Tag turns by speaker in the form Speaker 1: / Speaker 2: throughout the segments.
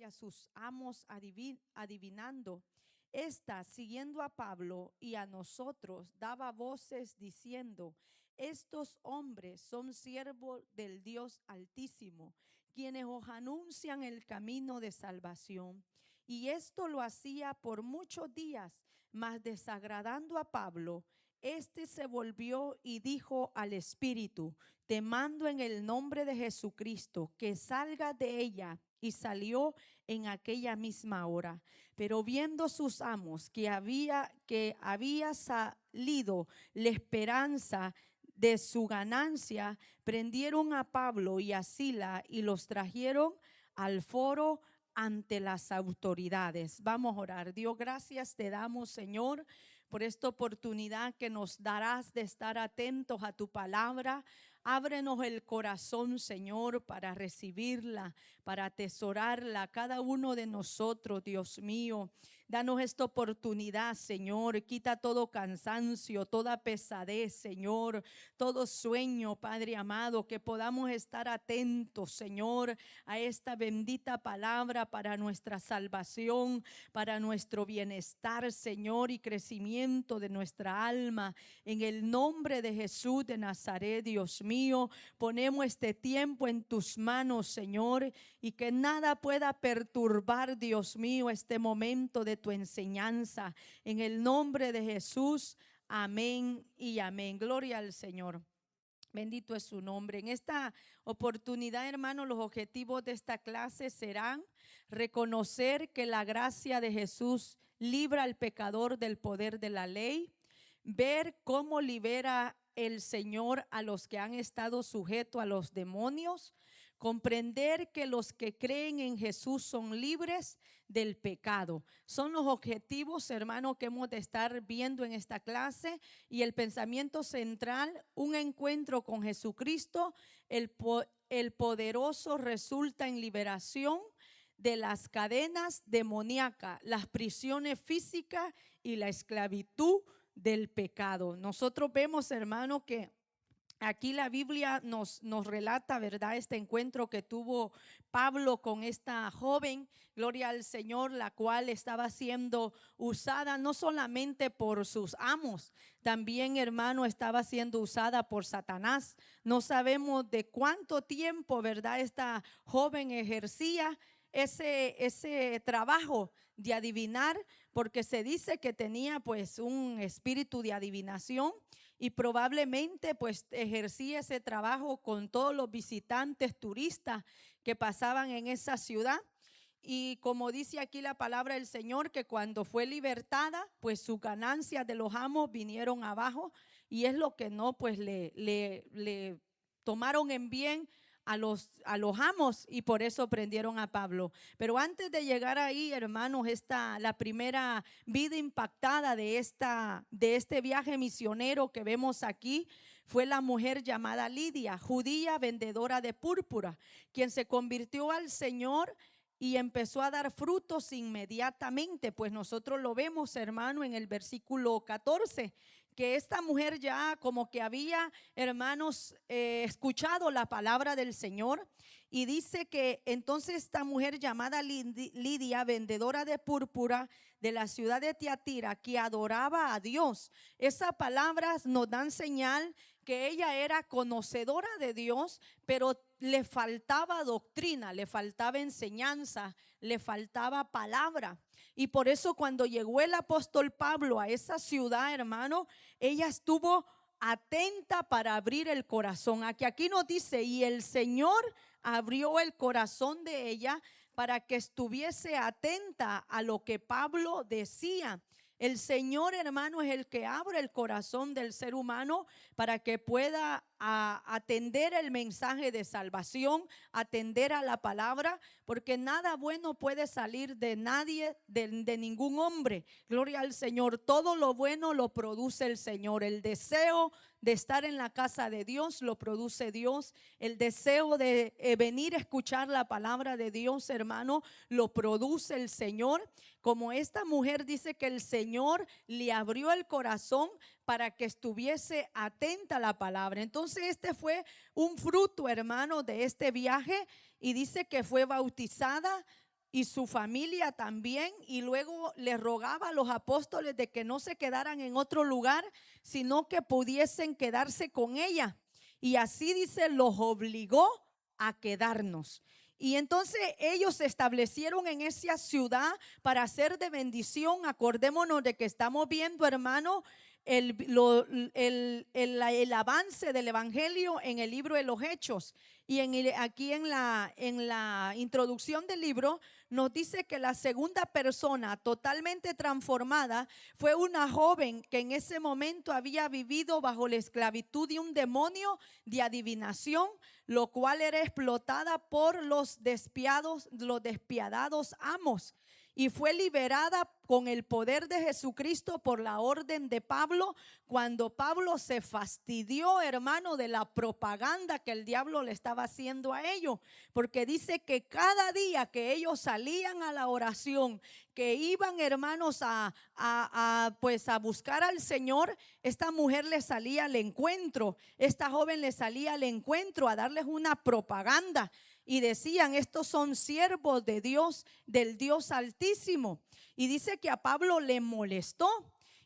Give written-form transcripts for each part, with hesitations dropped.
Speaker 1: a sus amos adivinando. Esta, siguiendo a Pablo y a nosotros, daba voces diciendo: estos hombres son siervos del Dios Altísimo, quienes os anuncian el camino de salvación. Y esto lo hacía por muchos días, mas desagradando a Pablo, este se volvió y dijo al espíritu: te mando en el nombre de Jesucristo que salga de ella. Y salió en aquella misma hora. Pero viendo sus amos que había salido la esperanza de su ganancia, prendieron a Pablo y a Sila y los trajeron al foro ante las autoridades. Vamos a orar. Dios, gracias te damos, Señor, por esta oportunidad que nos darás de estar atentos a tu palabra. Ábrenos el corazón, Señor, para recibirla, para atesorarla, cada uno de nosotros, Dios mío. Danos esta oportunidad, Señor. Quita todo cansancio, toda pesadez, Señor, todo sueño, Padre amado, que podamos estar atentos, Señor, a esta bendita palabra para nuestra salvación, para nuestro bienestar, Señor, y crecimiento de nuestra alma. En el nombre de Jesús de Nazaret, Dios mío, ponemos este tiempo en tus manos, Señor, y que nada pueda perturbar, Dios mío, este momento de tu enseñanza. En el nombre de Jesús, amén y amén. Gloria al Señor. Bendito es su nombre. En esta oportunidad, hermanos, los objetivos de esta clase serán reconocer que la gracia de Jesús libra al pecador del poder de la ley, ver cómo libera el Señor a los que han estado sujetos a los demonios, comprender que los que creen en Jesús son libres del pecado. Son los objetivos, hermanos, que hemos de estar viendo en esta clase. Y el pensamiento central: un encuentro con Jesucristo, el poderoso, resulta en liberación de las cadenas demoníacas, las prisiones físicas y la esclavitud del pecado. Nosotros vemos, hermano, que aquí la Biblia nos relata, ¿verdad?, este encuentro que tuvo Pablo con esta joven, gloria al Señor, la cual estaba siendo usada no solamente por sus amos, también, hermano, estaba siendo usada por Satanás. No sabemos de cuánto tiempo, ¿verdad?, esta joven ejercía ese trabajo de adivinar, porque se dice que tenía pues un espíritu de adivinación y probablemente pues ejercía ese trabajo con todos los visitantes turistas que pasaban en esa ciudad. Y como dice aquí la palabra del Señor, que cuando fue libertada, pues sus ganancias de los amos vinieron abajo, y es lo que no pues le tomaron en bien a los amos, y por eso prendieron a Pablo. Pero antes de llegar ahí, hermanos, la primera vida impactada de este viaje misionero que vemos aquí fue la mujer llamada Lidia, judía vendedora de púrpura, quien se convirtió al Señor y empezó a dar frutos inmediatamente. Pues nosotros lo vemos, hermano, en el versículo 14, que esta mujer ya como que había, hermanos, escuchado la palabra del Señor. Y dice que entonces esta mujer llamada Lidia, vendedora de púrpura de la ciudad de Tiatira, que adoraba a Dios. Esas palabras nos dan señal que ella era conocedora de Dios, pero le faltaba doctrina, le faltaba enseñanza, le faltaba palabra. Y por eso cuando llegó el apóstol Pablo a esa ciudad, hermano, ella estuvo atenta para abrir el corazón. Aquí nos dice: y el Señor abrió el corazón de ella para que estuviese atenta a lo que Pablo decía. El Señor, hermano, es el que abre el corazón del ser humano para que pueda atender el mensaje de salvación, atender a la palabra, porque nada bueno puede salir de nadie, de ningún hombre. Gloria al Señor. Todo lo bueno lo produce el Señor. El deseo de estar en la casa de Dios lo produce Dios. El deseo de venir a escuchar la palabra de Dios, hermano, lo produce el Señor. Como esta mujer dice que el Señor le abrió el corazón para que estuviese atenta a la palabra. Entonces este fue un fruto, hermano, de este viaje, y dice que fue bautizada y su familia también, y luego le rogaba a los apóstoles de que no se quedaran en otro lugar, sino que pudiesen quedarse con ella. Y así dice, los obligó a quedarnos. Y entonces ellos se establecieron en esa ciudad para ser de bendición. Acordémonos de que estamos viendo, hermano, el avance del evangelio en el libro de los Hechos. Y aquí en la introducción del libro nos dice que la segunda persona totalmente transformada fue una joven que en ese momento había vivido bajo la esclavitud de un demonio de adivinación, lo cual era explotada por los despiadados amos. Y fue liberada con el poder de Jesucristo por la orden de Pablo, cuando Pablo se fastidió, hermano, de la propaganda que el diablo le estaba haciendo a ellos, porque dice que cada día que ellos salían a la oración, que iban, hermanos, pues a buscar al Señor, esta mujer le salía al encuentro, esta joven le salía al encuentro a darles una propaganda. Y decían, estos son siervos de Dios, del Dios Altísimo. Y dice que a Pablo le molestó.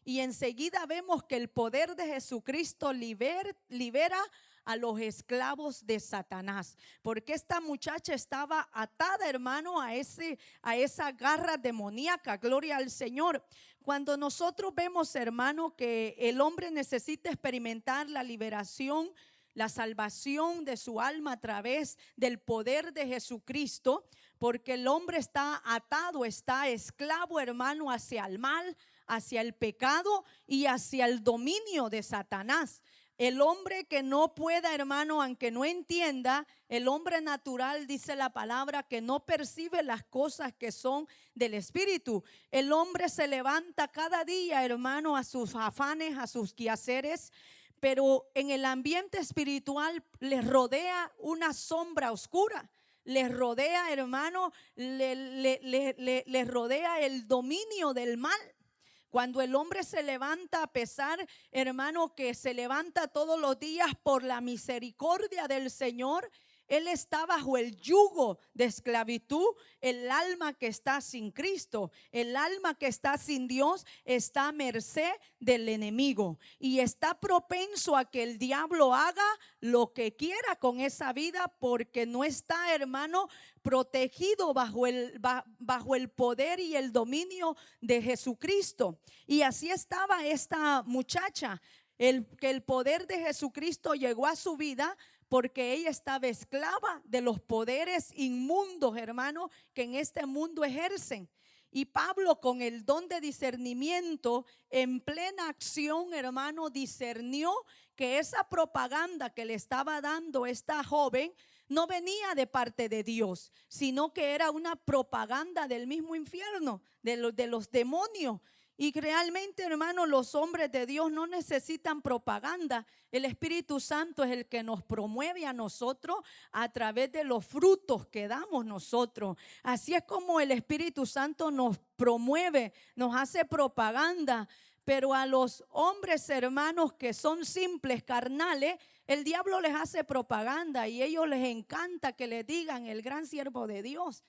Speaker 1: Y enseguida vemos que el poder de Jesucristo libera a los esclavos de Satanás. Porque esta muchacha estaba atada, hermano, a esa garra demoníaca. Gloria al Señor. Cuando nosotros vemos, hermano, que el hombre necesita experimentar la liberación, la salvación de su alma a través del poder de Jesucristo, porque el hombre está atado, está esclavo, hermano, hacia el mal, hacia el pecado y hacia el dominio de Satanás. El hombre que no pueda, hermano, aunque no entienda, el hombre natural, dice la palabra, que no percibe las cosas que son del Espíritu. El hombre se levanta cada día, hermano, a sus afanes, a sus quehaceres, pero en el ambiente espiritual les rodea una sombra oscura. Les rodea, hermano, les rodea el dominio del mal. Cuando el hombre se levanta, a pesar, hermano, que se levanta todos los días por la misericordia del Señor, él está bajo el yugo de esclavitud. El alma que está sin Cristo, el alma que está sin Dios, está a merced del enemigo y está propenso a que el diablo haga lo que quiera con esa vida, porque no está, hermano, protegido bajo el poder y el dominio de Jesucristo. Y así estaba esta muchacha, que el poder de Jesucristo llegó a su vida, porque ella estaba esclava de los poderes inmundos, hermano, que en este mundo ejercen. Y Pablo, con el don de discernimiento, en plena acción, hermano, discernió que esa propaganda que le estaba dando esta joven no venía de parte de Dios, sino que era una propaganda del mismo infierno, de los demonios. Y realmente, hermano, los hombres de Dios no necesitan propaganda. El Espíritu Santo es el que nos promueve a nosotros a través de los frutos que damos nosotros. Así es como el Espíritu Santo nos promueve, nos hace propaganda. Pero a los hombres, hermanos, que son simples, carnales, el diablo les hace propaganda y a ellos les encanta que les digan el gran siervo de Dios,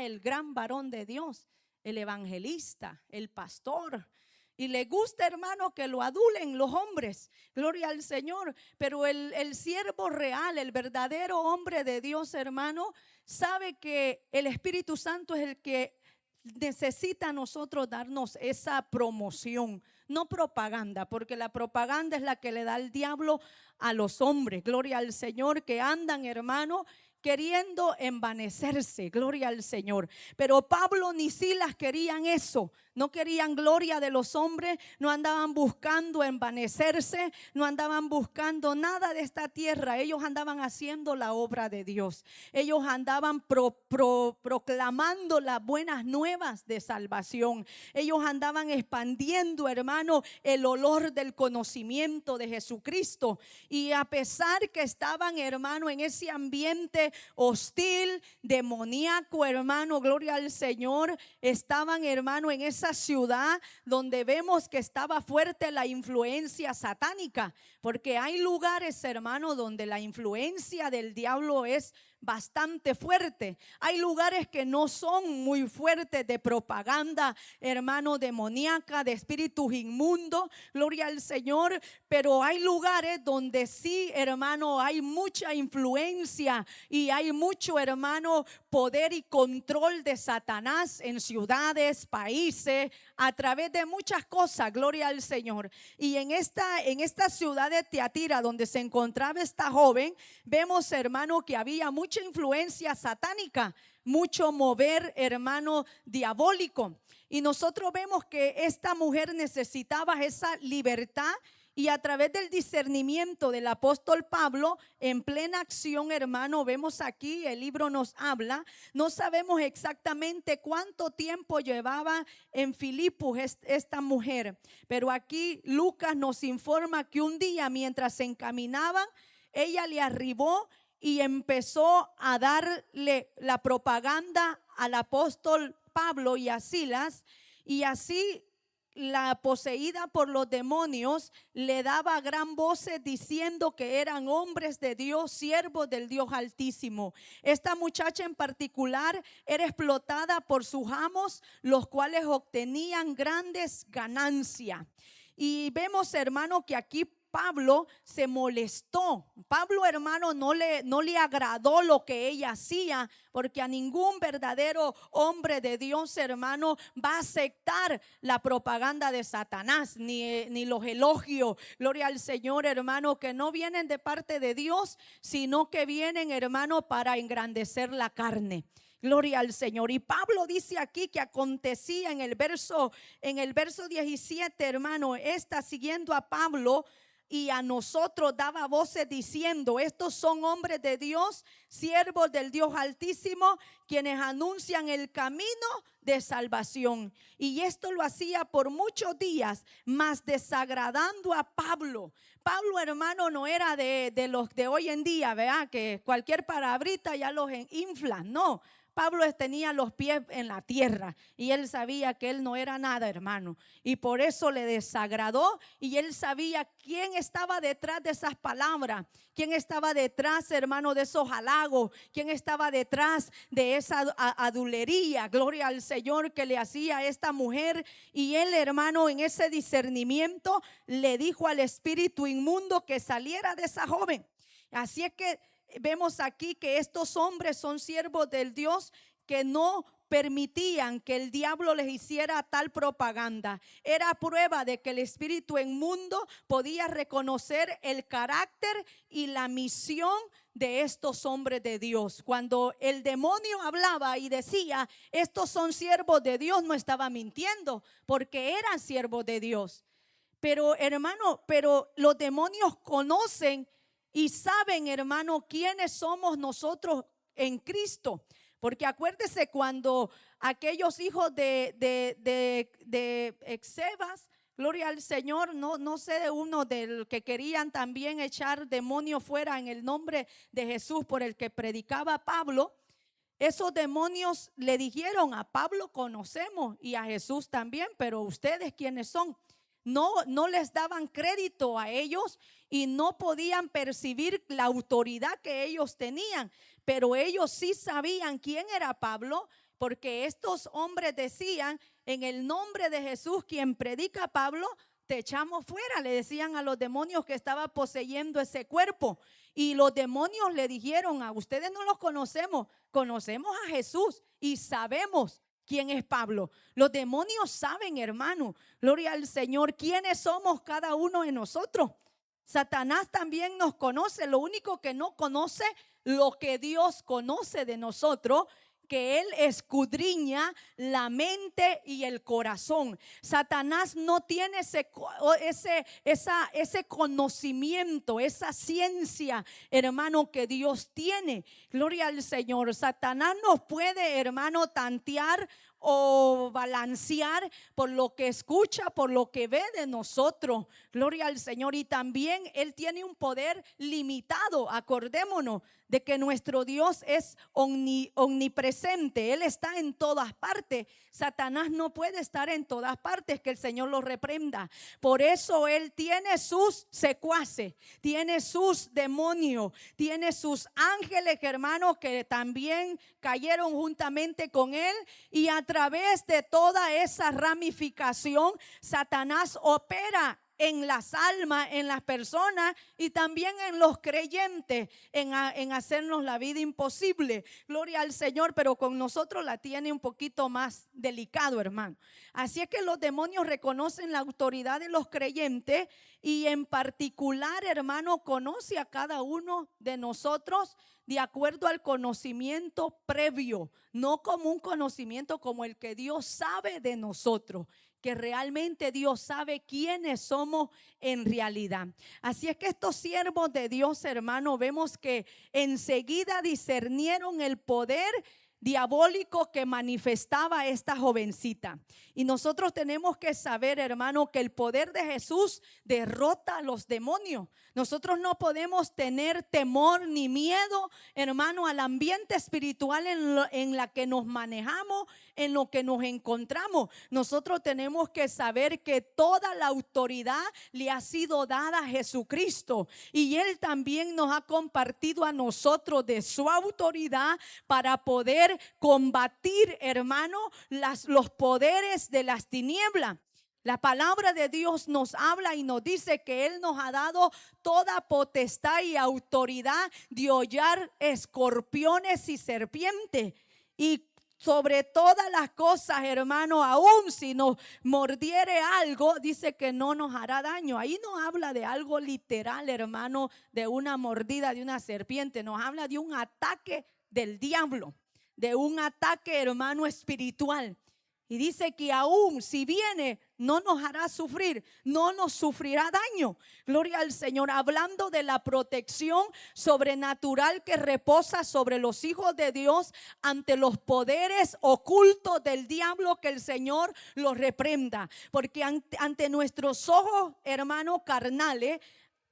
Speaker 1: el gran varón de Dios, el evangelista, el pastor. Y le gusta, hermano, que lo adulen los hombres. Gloria al Señor. Pero el siervo real, el verdadero hombre de Dios, hermano, sabe que el Espíritu Santo es el que necesita a nosotros darnos esa promoción, no propaganda, porque la propaganda es la que le da el diablo a los hombres. Gloria al Señor, que andan, hermano, queriendo envanecerse. Gloria al Señor. Pero Pablo ni Silas querían eso. No querían gloria de los hombres, no andaban buscando envanecerse, no andaban buscando nada de esta tierra. Ellos andaban haciendo la obra de Dios. Ellos andaban proclamando las buenas nuevas de salvación. Ellos andaban expandiendo, hermano, el olor del conocimiento de Jesucristo. Y a pesar que estaban, hermano, en ese ambiente hostil, demoníaco, hermano, gloria al Señor, estaban, hermano, en esa ciudad donde vemos que estaba fuerte la influencia satánica, porque hay lugares, hermano, donde la influencia del diablo es bastante fuerte. Hay lugares que no son muy fuertes de propaganda, hermano, demoníaca, de espíritus inmundos, gloria al Señor, pero hay lugares donde sí, hermano, hay mucha influencia y hay mucho, hermano, poder y control de Satanás en ciudades, países, a través de muchas cosas, gloria al Señor. Y en esta ciudad de Tiatira, donde se encontraba esta joven, vemos, hermano, que había mucha influencia satánica, mucho mover, hermano, diabólico. Y nosotros vemos que esta mujer necesitaba esa libertad. Y a través del discernimiento del apóstol Pablo, en plena acción, hermano, vemos aquí, el libro nos habla, no sabemos exactamente cuánto tiempo llevaba en Filipos esta mujer, pero aquí Lucas nos informa que un día, mientras se encaminaban, ella le arribó y empezó a darle la propaganda al apóstol Pablo y a Silas, y así la poseída por los demonios le daba gran voces diciendo que eran hombres de Dios, siervos del Dios Altísimo. Esta muchacha en particular era explotada por sus amos, los cuales obtenían grandes ganancias. Y vemos, hermano, que aquí Pablo se molestó. Pablo, hermano, no le agradó lo que ella hacía, porque a ningún verdadero hombre de Dios, hermano, va a aceptar la propaganda de Satanás, ni los elogios, gloria al Señor, hermano, que no vienen de parte de Dios, sino que vienen, hermano, para engrandecer la carne. Gloria al Señor. Y Pablo dice aquí que acontecía en el verso 17, hermano, está siguiendo a Pablo y a nosotros daba voces diciendo: estos son hombres de Dios, siervos del Dios Altísimo, quienes anuncian el camino de salvación. Y esto lo hacía por muchos días, mas desagradando a Pablo. Pablo, hermano, no era de los de hoy en día, ¿verdad? Que cualquier palabrita ya los infla. No, Pablo tenía los pies en la tierra y él sabía que él no era nada, hermano, y por eso le desagradó. Y él sabía quién estaba detrás de esas palabras, quién estaba detrás, hermano, de esos halagos, quién estaba detrás de esa adulería, gloria al Señor, que le hacía a esta mujer. Y él, hermano, en ese discernimiento le dijo al espíritu inmundo que saliera de esa joven. Así es que vemos aquí que estos hombres son siervos del Dios, que no permitían que el diablo les hiciera tal propaganda. Era prueba de que el espíritu inmundo podía reconocer el carácter y la misión de estos hombres de Dios. Cuando el demonio hablaba y decía: estos son siervos de Dios, no estaba mintiendo, porque eran siervos de Dios. Pero, hermano, los demonios conocen y saben, hermano, quiénes somos nosotros en Cristo. Porque acuérdese cuando aquellos hijos de Exebas, gloria al Señor, no sé de uno del que querían también echar demonios fuera en el nombre de Jesús por el que predicaba Pablo. Esos demonios le dijeron: a Pablo conocemos y a Jesús también, pero ustedes ¿quiénes son? No les daban crédito a ellos y no podían percibir la autoridad que ellos tenían, pero ellos sí sabían quién era Pablo, porque estos hombres decían: en el nombre de Jesús, quien predica Pablo, te echamos fuera. Le decían a los demonios que estaba poseyendo ese cuerpo. Y los demonios le dijeron: a ustedes no los conocemos, conocemos a Jesús y sabemos quién es Pablo. Los demonios saben, hermano, gloria al Señor, quiénes somos cada uno de nosotros. Satanás también nos conoce, lo único que no conoce lo que Dios conoce de nosotros, que Él escudriña la mente y el corazón. Satanás no tiene ese conocimiento, esa ciencia, hermano, que Dios tiene. Gloria al Señor. Satanás nos puede, hermano, tantear o balancear por lo que escucha, por lo que ve de nosotros. Gloria al Señor. Y también Él tiene un poder limitado. Acordémonos de que nuestro Dios es omnipresente. Él está en todas partes. Satanás no puede estar en todas partes, que el Señor lo reprenda. Por eso Él tiene sus secuaces, tiene sus demonios, tiene sus ángeles, hermanos, que también cayeron juntamente con Él. Y a través de toda esa ramificación, Satanás opera en las almas, en las personas y también en los creyentes, en hacernos la vida imposible. Gloria al Señor, pero con nosotros la tiene un poquito más delicado, hermano. Así es que los demonios reconocen la autoridad de los creyentes y en particular, hermano, conoce a cada uno de nosotros de acuerdo al conocimiento previo, no como un conocimiento como el que Dios sabe de nosotros, que realmente Dios sabe quiénes somos en realidad. Así es que estos siervos de Dios, hermano, vemos que enseguida discernieron el poder diabólico que manifestaba esta jovencita. Y nosotros tenemos que saber, hermano, que el poder de Jesús derrota a los demonios. Nosotros no podemos tener temor ni miedo, hermano, al ambiente espiritual en la que nos manejamos, en lo que nos encontramos. Nosotros tenemos que saber que toda la autoridad le ha sido dada a Jesucristo, y Él también nos ha compartido a nosotros de su autoridad para poder combatir, hermano, los poderes de las tinieblas. La palabra de Dios nos habla y nos dice que Él nos ha dado toda potestad y autoridad de hollar escorpiones y serpientes. Y sobre todas las cosas, hermano, aún si nos mordiere algo, dice que no nos hará daño. Ahí no habla de algo literal, hermano, de una mordida de una serpiente. Nos habla de un ataque del diablo, de un ataque, hermano, espiritual. Y dice que aún si viene, no nos hará sufrir, no nos sufrirá daño. Gloria al Señor. Hablando de la protección sobrenatural que reposa sobre los hijos de Dios ante los poderes ocultos del diablo, que el Señor los reprenda. Porque ante nuestros ojos, hermanos, carnales,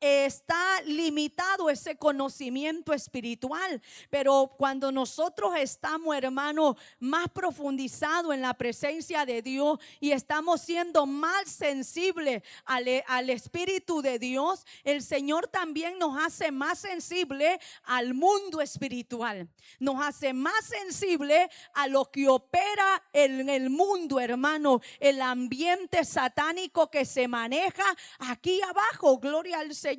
Speaker 1: está limitado ese conocimiento espiritual, pero cuando nosotros estamos, hermano, más profundizados en la presencia de Dios y estamos siendo más sensibles al Espíritu de Dios, el Señor también nos hace más sensibles al mundo espiritual, nos hace más sensibles a lo que opera en el mundo, hermano, el ambiente satánico que se maneja aquí abajo. Gloria al Señor.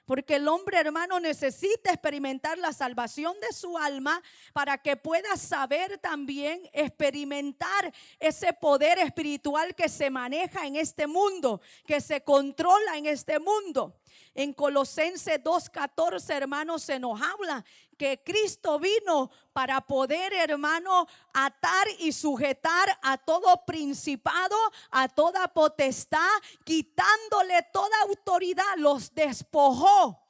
Speaker 1: Porque el hombre, hermano, necesita experimentar la salvación de su alma para que pueda saber también experimentar ese poder espiritual que se maneja en este mundo, que se controla en este mundo. En Colosenses 2:14, hermanos, se nos habla que Cristo vino para poder, hermano, atar y sujetar a todo principado, a toda potestad, quitándole toda autoridad. Los despojó.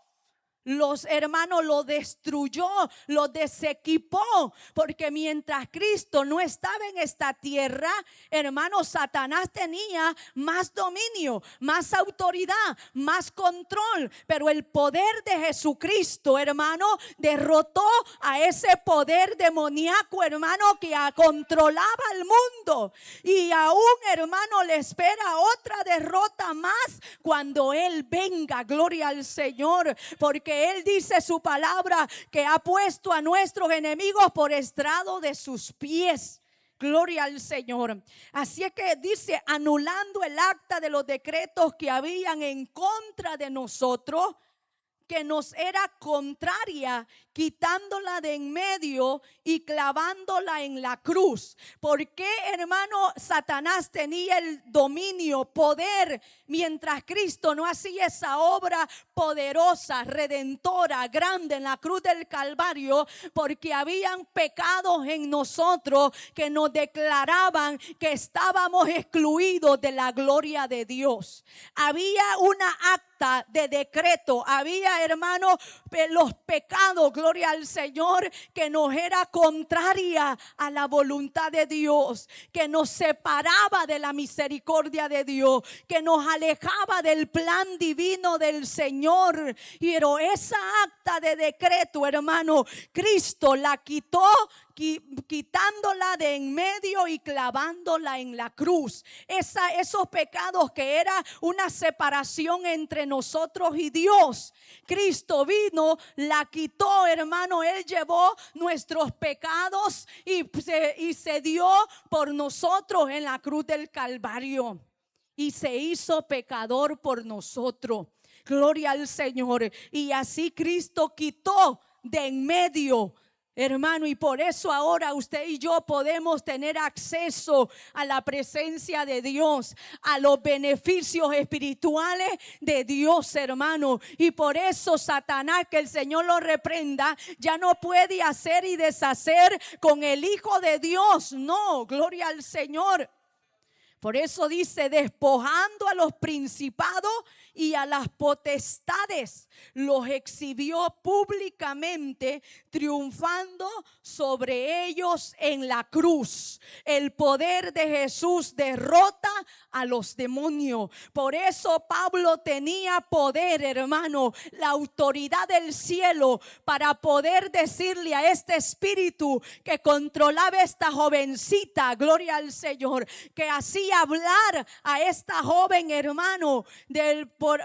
Speaker 1: Los hermanos lo destruyó, lo desequipó, porque mientras Cristo no estaba en esta tierra, hermanos, Satanás tenía más dominio, más autoridad, más control. Pero el poder de Jesucristo, hermano, derrotó a ese poder demoníaco, hermano, que controlaba el mundo. Y aún, hermano, le espera otra derrota más cuando Él venga. Gloria al Señor, porque Él dice su palabra que ha puesto a nuestros enemigos por estrado de sus pies. Gloria al Señor. Así es que dice, anulando el acta de los decretos que habían en contra de nosotros, que nos era contraria, quitándola de en medio y clavándola en la cruz. ¿Por qué, hermano, Satanás tenía el dominio, poder, mientras Cristo no hacía esa obra poderosa, redentora, grande en la cruz del Calvario? Porque habían pecados en nosotros que nos declaraban que estábamos excluidos de la gloria de Dios. Había una acta acta de decreto. Había, hermano, los pecados, gloria al Señor, que nos era contraria a la voluntad de Dios, que nos separaba de la misericordia de Dios, que nos alejaba del plan divino del Señor. Pero esa acta de decreto, hermano, Cristo la quitó, quitándola de en medio y clavándola en la cruz. Esos pecados que era una separación entre nosotros y Dios, Cristo vino, la quitó, hermano. Él llevó nuestros pecados y se dio por nosotros en la cruz del Calvario, y se hizo pecador por nosotros. Gloria al Señor. Y así Cristo quitó de en medio, hermano, y por eso ahora usted y yo podemos tener acceso a la presencia de Dios, a los beneficios espirituales de Dios, hermano. Y por eso Satanás, que el Señor lo reprenda, ya no puede hacer y deshacer con el Hijo de Dios. No, gloria al Señor. Por eso dice, despojando a los principados y a las potestades, los exhibió públicamente, triunfando sobre ellos en la cruz. El poder de Jesús derrota a los demonios. Por eso Pablo tenía poder, hermano, la autoridad del cielo, para poder decirle a este espíritu que controlaba esta jovencita, gloria al Señor, que hacía hablar a esta joven, hermano,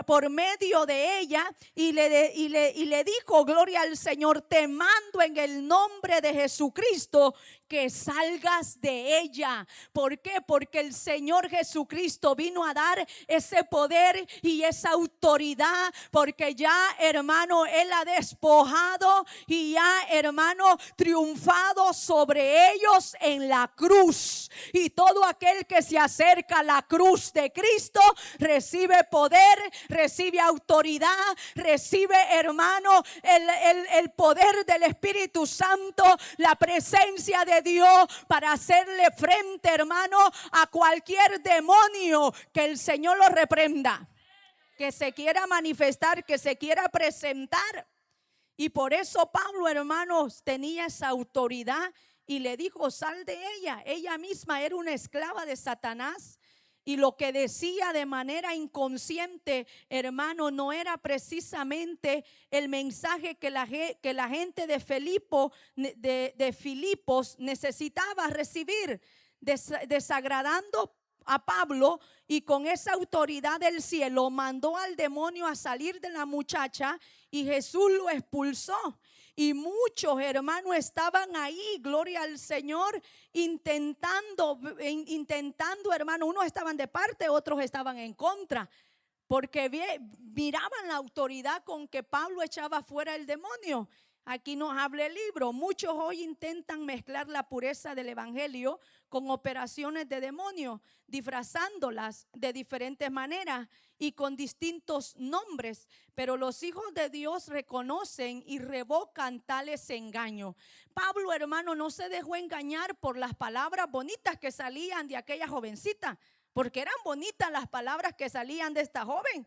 Speaker 1: por medio de ella, y le dijo, gloria al Señor, te mando en el nombre de Jesucristo que salgas de ella. ¿Por qué? Porque el Señor Jesucristo vino a dar ese poder y esa autoridad, porque ya, hermano, Él ha despojado y ya, hermano, triunfado sobre ellos en la cruz. Y todo aquel que se acerca a la cruz de Cristo recibe poder, recibe autoridad, recibe, hermano, el poder del Espíritu Santo, la presencia de Dios, para hacerle frente, hermano, a cualquier demonio. Que el Señor lo reprenda, que se quiera manifestar, que se quiera presentar. Y por eso Pablo, hermanos, tenía esa autoridad y le dijo, sal de ella. Ella misma era una esclava de Satanás. Y lo que decía de manera inconsciente, hermano, no era precisamente el mensaje que la gente de Filipos necesitaba recibir, desagradando a Pablo. Y con esa autoridad del cielo mandó al demonio a salir de la muchacha, y Jesús lo expulsó. Y muchos, hermanos, estaban ahí, gloria al Señor, intentando, hermano. Unos estaban de parte, otros estaban en contra, porque miraban la autoridad con que Pablo echaba fuera el demonio. Aquí nos habla el libro. Muchos hoy intentan mezclar la pureza del evangelio con operaciones de demonios, disfrazándolas de diferentes maneras y con distintos nombres. Pero los hijos de Dios reconocen y revocan tales engaños. Pablo, hermano, no se dejó engañar por las palabras bonitas que salían de aquella jovencita, porque eran bonitas las palabras que salían de esta joven.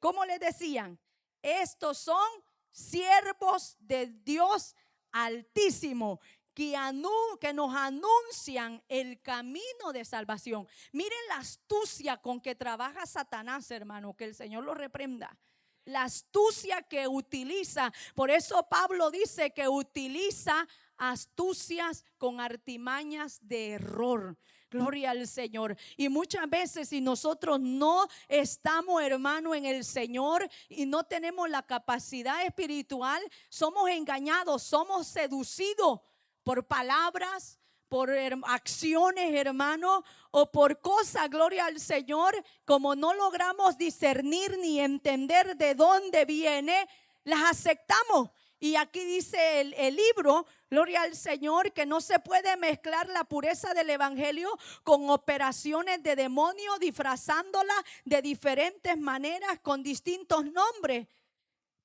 Speaker 1: ¿Cómo les decían? Estos son siervos de Dios Altísimo, que nos anuncian el camino de salvación. Miren la astucia con que trabaja Satanás, hermano, que el Señor lo reprenda. La astucia que utiliza. Por eso Pablo dice que utiliza astucias con artimañas de error. Gloria al Señor. Y muchas veces, si nosotros no estamos, hermano, en el Señor y no tenemos la capacidad espiritual, somos engañados, somos seducidos por palabras, por acciones, hermano, o por cosas, gloria al Señor. Como no logramos discernir ni entender de dónde viene, las aceptamos. Y aquí dice el libro, gloria al Señor, que no se puede mezclar la pureza del evangelio con operaciones de demonio, disfrazándola de diferentes maneras con distintos nombres.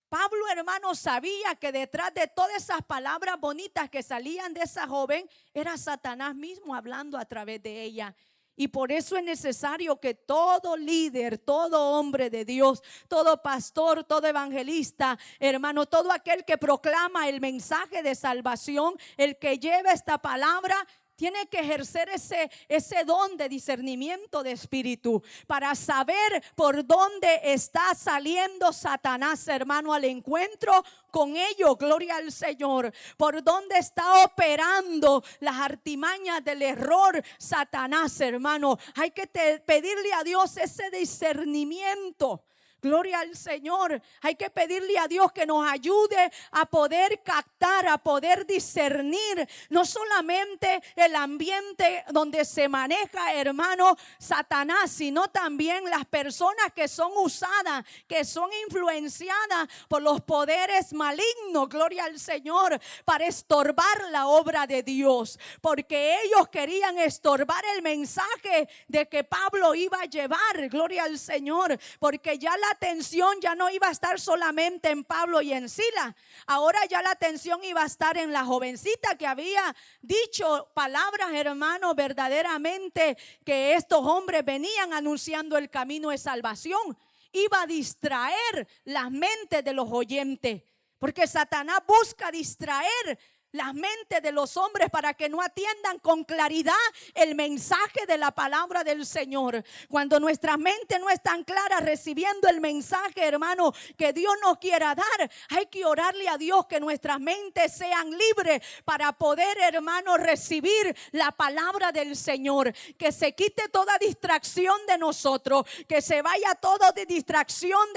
Speaker 1: Pablo, hermano, sabía que detrás de todas esas palabras bonitas que salían de esa joven era Satanás mismo hablando a través de ella. Y por eso es necesario que todo líder, todo hombre de Dios, todo pastor, todo evangelista, hermano, todo aquel que proclama el mensaje de salvación, el que lleva esta palabra, tiene que ejercer ese don de discernimiento de espíritu para saber por dónde está saliendo Satanás, hermano, al encuentro con ellos. Gloria al Señor. Por dónde está operando las artimañas del error Satanás, hermano. Hay que pedirle a Dios ese discernimiento. Gloria al Señor. Hay que pedirle a Dios que nos ayude a poder captar, a poder discernir no solamente el ambiente donde se maneja, hermano, Satanás, sino también las personas que son usadas, que son influenciadas por los poderes malignos, gloria al Señor, para estorbar la obra de Dios, porque ellos querían estorbar el mensaje de que Pablo iba a llevar, gloria al Señor, porque ya la atención ya no iba a estar solamente en Pablo y en Silas. Ahora ya la atención iba a estar en la jovencita que había dicho palabras, hermanos, verdaderamente que estos hombres venían anunciando el camino de salvación. Iba a distraer las mentes de los oyentes, porque Satanás busca distraer las mentes de los hombres para que no atiendan con claridad el mensaje de la palabra del Señor. Cuando nuestras mentes no están claras recibiendo el mensaje, hermano, que Dios nos quiera dar, hay que orarle a Dios que nuestras mentes sean libres para poder, hermano, recibir la palabra del Señor. Que se quite toda distracción de nosotros, que se vaya toda distracción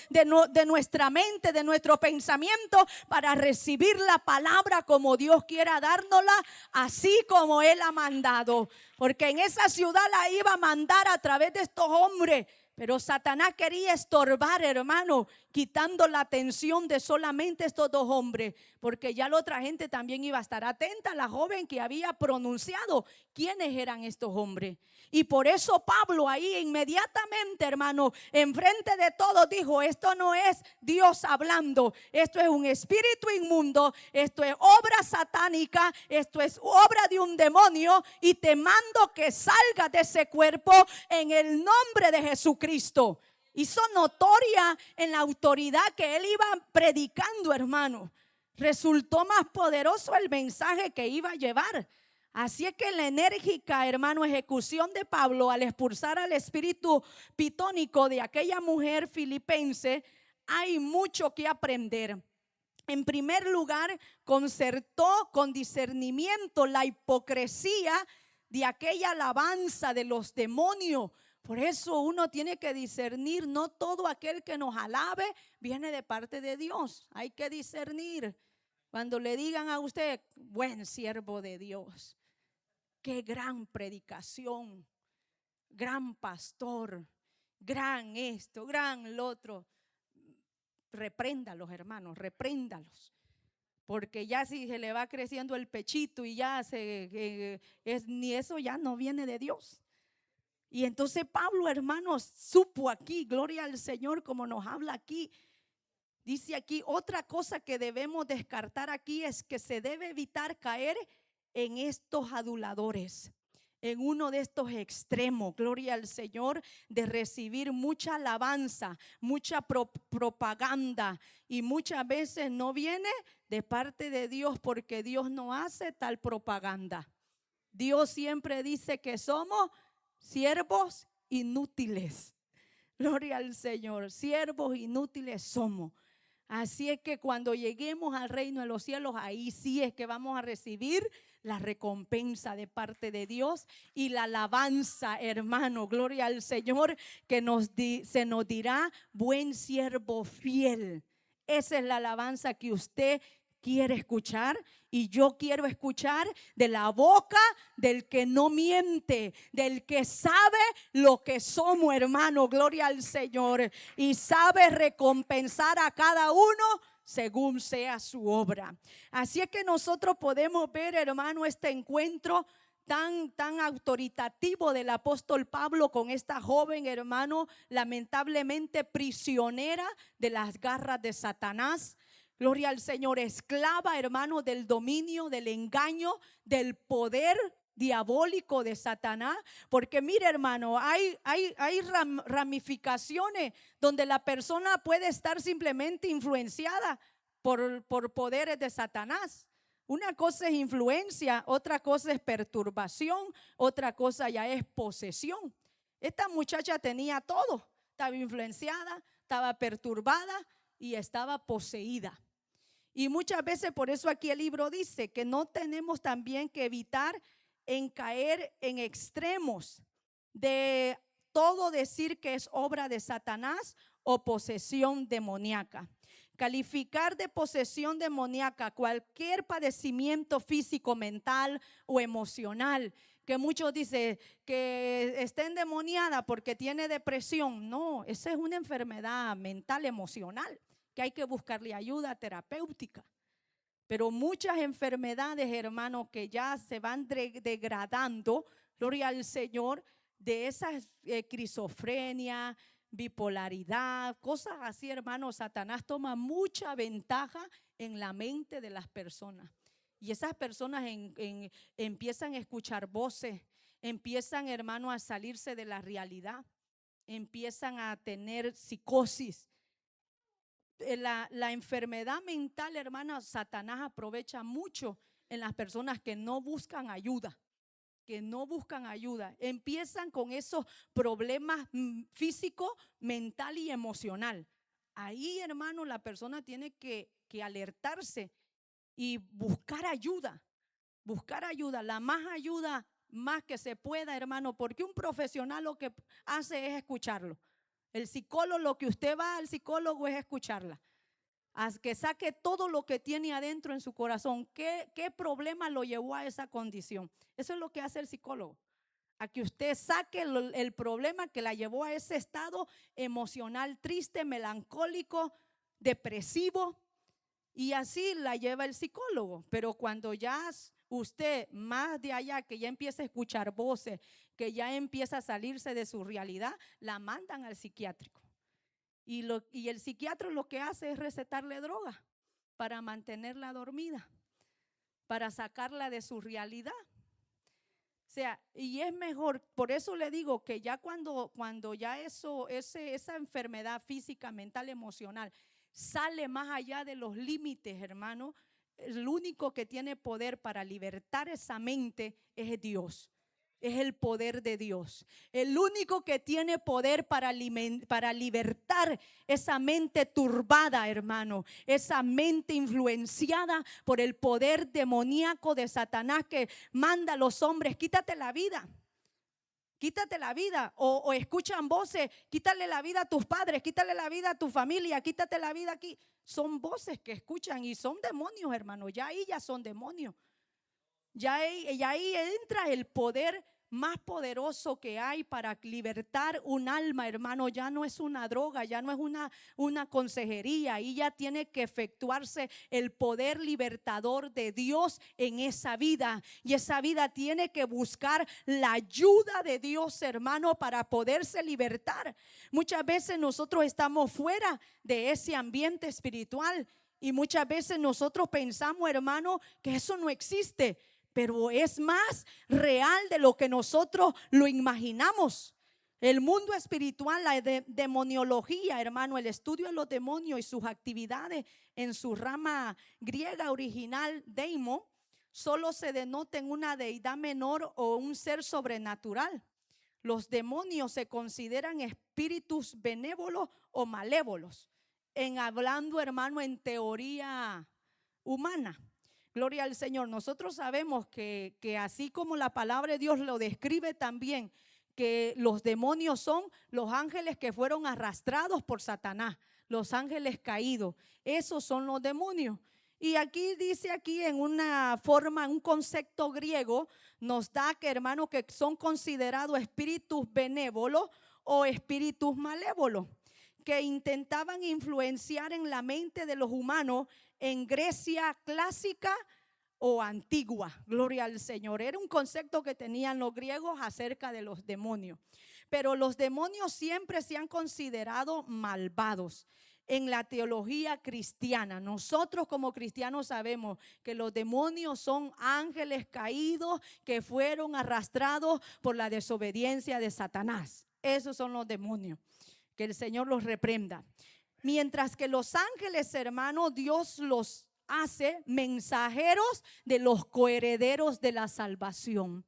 Speaker 1: de nuestra mente, de nuestro pensamiento, para recibir la palabra como Dios quiera dárnosla, así como Él ha mandado. Porque en esa ciudad la iba a mandar a través de estos hombres, pero Satanás quería estorbar, hermano, quitando la atención de solamente estos dos hombres, porque ya la otra gente también iba a estar atenta a la joven que había pronunciado quiénes eran estos hombres. Y por eso Pablo ahí inmediatamente, hermano, enfrente de todos dijo: esto no es Dios hablando, esto es un espíritu inmundo, esto es obra satánica, esto es obra de un demonio, y te mando que salgas de ese cuerpo en el nombre de Jesucristo. Hizo notoria en la autoridad que él iba predicando, hermano. Resultó más poderoso el mensaje que iba a llevar. Así es que la enérgica, hermano, ejecución de Pablo al expulsar al espíritu pitónico de aquella mujer filipense, hay mucho que aprender. En primer lugar, concertó con discernimiento la hipocresía de aquella alabanza de los demonios. Por eso uno tiene que discernir, no todo aquel que nos alabe viene de parte de Dios. Hay que discernir. Cuando le digan a usted: buen siervo de Dios, qué gran predicación, gran pastor, gran esto, gran lo otro, repréndalos, hermanos, repréndalos. Porque ya si se le va creciendo el pechito y ya ni eso ya no viene de Dios. Y entonces Pablo, hermanos, supo aquí, gloria al Señor, como nos habla aquí. Dice aquí, otra cosa que debemos descartar aquí es que se debe evitar caer en estos aduladores, en uno de estos extremos, gloria al Señor, de recibir mucha alabanza, mucha propaganda, y muchas veces no viene de parte de Dios, porque Dios no hace tal propaganda. Dios siempre dice que somos siervos inútiles. Gloria al Señor, siervos inútiles somos. Así es que cuando lleguemos al reino de los cielos, ahí sí es que vamos a recibir la recompensa de parte de Dios y la alabanza, hermano, gloria al Señor, que se nos dirá: buen siervo fiel. Esa es la alabanza que usted quiere escuchar y yo quiero escuchar de la boca del que no miente, del que sabe lo que somos, hermano, gloria al Señor, y sabe recompensar a cada uno según sea su obra. Así es que nosotros podemos ver, hermano, este encuentro tan autoritativo del apóstol Pablo con esta joven, hermano, lamentablemente prisionera de las garras de Satanás. Gloria al Señor, esclava, hermano, del dominio, del engaño, del poder diabólico de Satanás, porque mire, hermano, hay ramificaciones donde la persona puede estar simplemente influenciada por poderes de Satanás. Una cosa es influencia, otra cosa es perturbación, otra cosa ya es posesión. Esta muchacha tenía todo, estaba influenciada, estaba perturbada y estaba poseída. Y muchas veces por eso aquí el libro dice que no tenemos también que evitar en caer en extremos de todo decir que es obra de Satanás o posesión demoníaca. Calificar de posesión demoníaca cualquier padecimiento físico, mental o emocional, que muchos dicen que está endemoniada porque tiene depresión. No, esa es una enfermedad mental, emocional, que hay que buscarle ayuda terapéutica. Pero muchas enfermedades, hermanos, que ya se van degradando, gloria al Señor, de esa esquizofrenia, bipolaridad, cosas así, hermanos, Satanás toma mucha ventaja en la mente de las personas. Y esas personas empiezan a escuchar voces, empiezan, hermano, a salirse de la realidad, empiezan a tener psicosis. La enfermedad mental, hermana, Satanás aprovecha mucho en las personas que no buscan ayuda. Empiezan con esos problemas físicos, mental y emocional. Ahí, hermano, la persona tiene que alertarse y buscar ayuda, la más ayuda más que se pueda, hermano, porque un profesional lo que hace es escucharlo. El psicólogo, lo que usted va al psicólogo es escucharla, haz que saque todo lo que tiene adentro en su corazón. ¿Qué problema lo llevó a esa condición? Eso es lo que hace el psicólogo, a que usted saque el problema que la llevó a ese estado emocional triste, melancólico, depresivo, y así la lleva el psicólogo. Pero cuando ya usted más de allá, que ya empieza a escuchar voces, que ya empieza a salirse de su realidad, la mandan al psiquiátrico. Y el psiquiatra lo que hace es recetarle droga para mantenerla dormida, para sacarla de su realidad. O sea, y es mejor, por eso le digo que ya cuando ya esa enfermedad física, mental, emocional sale más allá de los límites, hermano, el único que tiene poder para libertar esa mente es Dios. Es el poder de Dios. El único que tiene poder para libertar esa mente turbada, hermano, esa mente influenciada por el poder demoníaco de Satanás que manda a los hombres: quítate la vida. Quítate la vida, o escuchan voces: quítale la vida a tus padres, quítale la vida a tu familia, quítate la vida aquí. Son voces que escuchan y son demonios, hermano. Ya ahí ya son demonios. Ya ahí entra el poder más poderoso que hay para libertar un alma, hermano. Ya no es una droga, ya no es una consejería. Ahí ya tiene que efectuarse el poder libertador de Dios en esa vida. Y esa vida tiene que buscar la ayuda de Dios, hermano, para poderse libertar. Muchas veces nosotros estamos fuera de ese ambiente espiritual y muchas veces nosotros pensamos, hermano, que eso no existe. Pero es más real de lo que nosotros lo imaginamos. El mundo espiritual, la demoniología, hermano, el estudio de los demonios y sus actividades en su rama griega original, deimo, solo se denota en una deidad menor o un ser sobrenatural. Los demonios se consideran espíritus benévolos o malévolos, hablando, hermano, en teoría humana. Gloria al Señor. Nosotros sabemos que así como la palabra de Dios lo describe también, que los demonios son los ángeles que fueron arrastrados por Satanás, los ángeles caídos. Esos son los demonios. Y aquí dice, aquí en una forma, un concepto griego, nos da que, hermano, que son considerados espíritus benévolos o espíritus malévolos, que intentaban influenciar en la mente de los humanos en Grecia clásica o antigua. Gloria al Señor. Era un concepto que tenían los griegos acerca de los demonios. Pero los demonios siempre se han considerado malvados. en la teología cristiana. Nosotros como cristianos sabemos que los demonios son ángeles caídos que fueron arrastrados por la desobediencia de Satanás. Esos son los demonios. Que el Señor los reprenda. Mientras que los ángeles, hermanos, Dios los hace mensajeros de los coherederos de la salvación.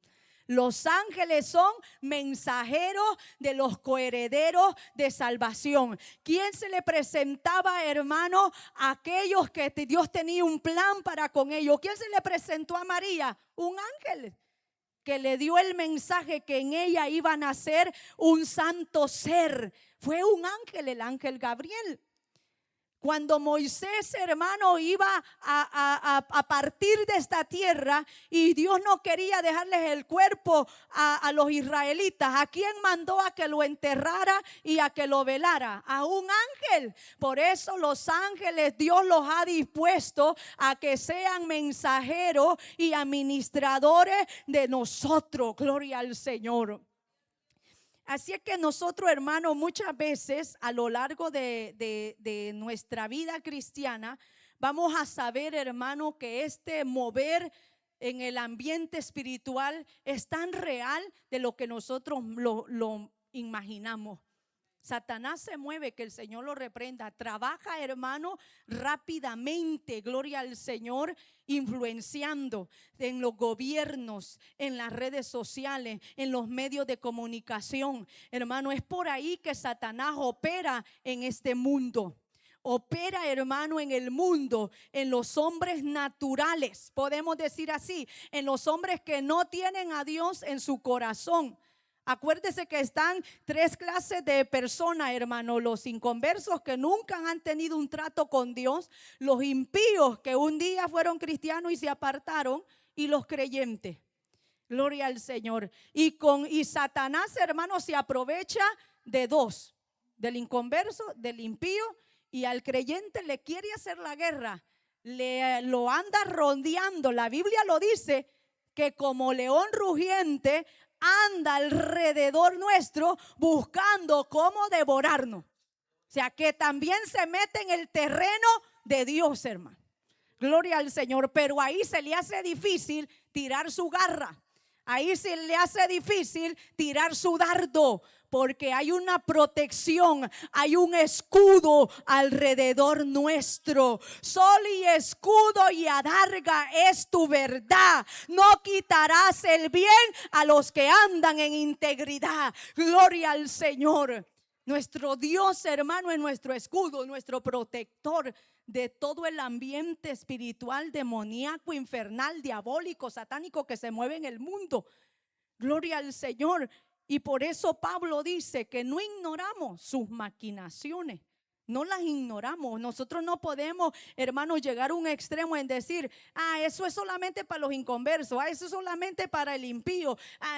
Speaker 1: Los ángeles son mensajeros de los coherederos de salvación. ¿Quién se le presentaba, hermano, a aquellos que Dios tenía un plan para con ellos? ¿Quién se le presentó a María? Un ángel que le dio el mensaje que en ella iba a nacer un santo ser. Fue un ángel, el ángel Gabriel. Cuando Moisés, hermano, iba a partir de esta tierra y Dios no quería dejarles el cuerpo a los israelitas, ¿a quién mandó a que lo enterrara y a que lo velara? A un ángel. Por eso los ángeles Dios los ha dispuesto a que sean mensajeros y administradores de nosotros. Gloria al Señor. Así es que nosotros, hermanos, muchas veces a lo largo de nuestra vida cristiana vamos a saber, hermano, que este mover en el ambiente espiritual es tan real de lo que nosotros lo imaginamos. Satanás se mueve, que el Señor lo reprenda. Trabaja, hermano, rápidamente, gloria al Señor, influenciando en los gobiernos, en las redes sociales, en los medios de comunicación. Hermano, es por ahí que Satanás opera en este mundo. Opera, hermano, en el mundo, en los hombres naturales, podemos decir así, en los hombres que no tienen a Dios en su corazón. Acuérdese que están tres clases de personas, hermano: los inconversos que nunca han tenido un trato con Dios, los impíos que un día fueron cristianos y se apartaron, y los creyentes. Gloria al Señor. Y Satanás, hermano, se aprovecha de dos: del inconverso, del impío, y al creyente le quiere hacer la guerra, lo anda rondeando. La Biblia lo dice, que como león rugiente anda alrededor nuestro buscando cómo devorarnos. O sea, que también se mete en el terreno de Dios, hermano. Gloria al Señor. Pero ahí se le hace difícil tirar su garra. Ahí se le hace difícil tirar su dardo, porque hay una protección, hay un escudo alrededor nuestro. Sol y escudo y adarga es tu verdad. No quitarás el bien a los que andan en integridad. Gloria al Señor. Nuestro Dios, hermano, es nuestro escudo, nuestro protector de todo el ambiente espiritual, demoníaco, infernal, diabólico, satánico que se mueve en el mundo. Gloria al Señor. Y por eso Pablo dice que no ignoramos sus maquinaciones. No las ignoramos. Nosotros no podemos, hermanos, llegar a un extremo en decir: eso es solamente para los inconversos, eso es solamente para el impío.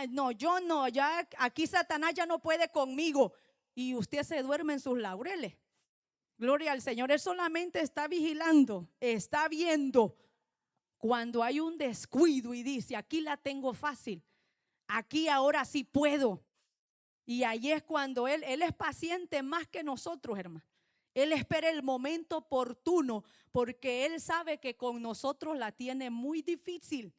Speaker 1: No, yo no, ya aquí Satanás ya no puede conmigo. Y usted se duerme en sus laureles. Gloria al Señor. Él solamente está vigilando, está viendo cuando hay un descuido y dice: aquí la tengo fácil, aquí ahora sí puedo. Y ahí es cuando Él es paciente más que nosotros, hermano. Él espera el momento oportuno, porque Él sabe que con nosotros la tiene muy difícil.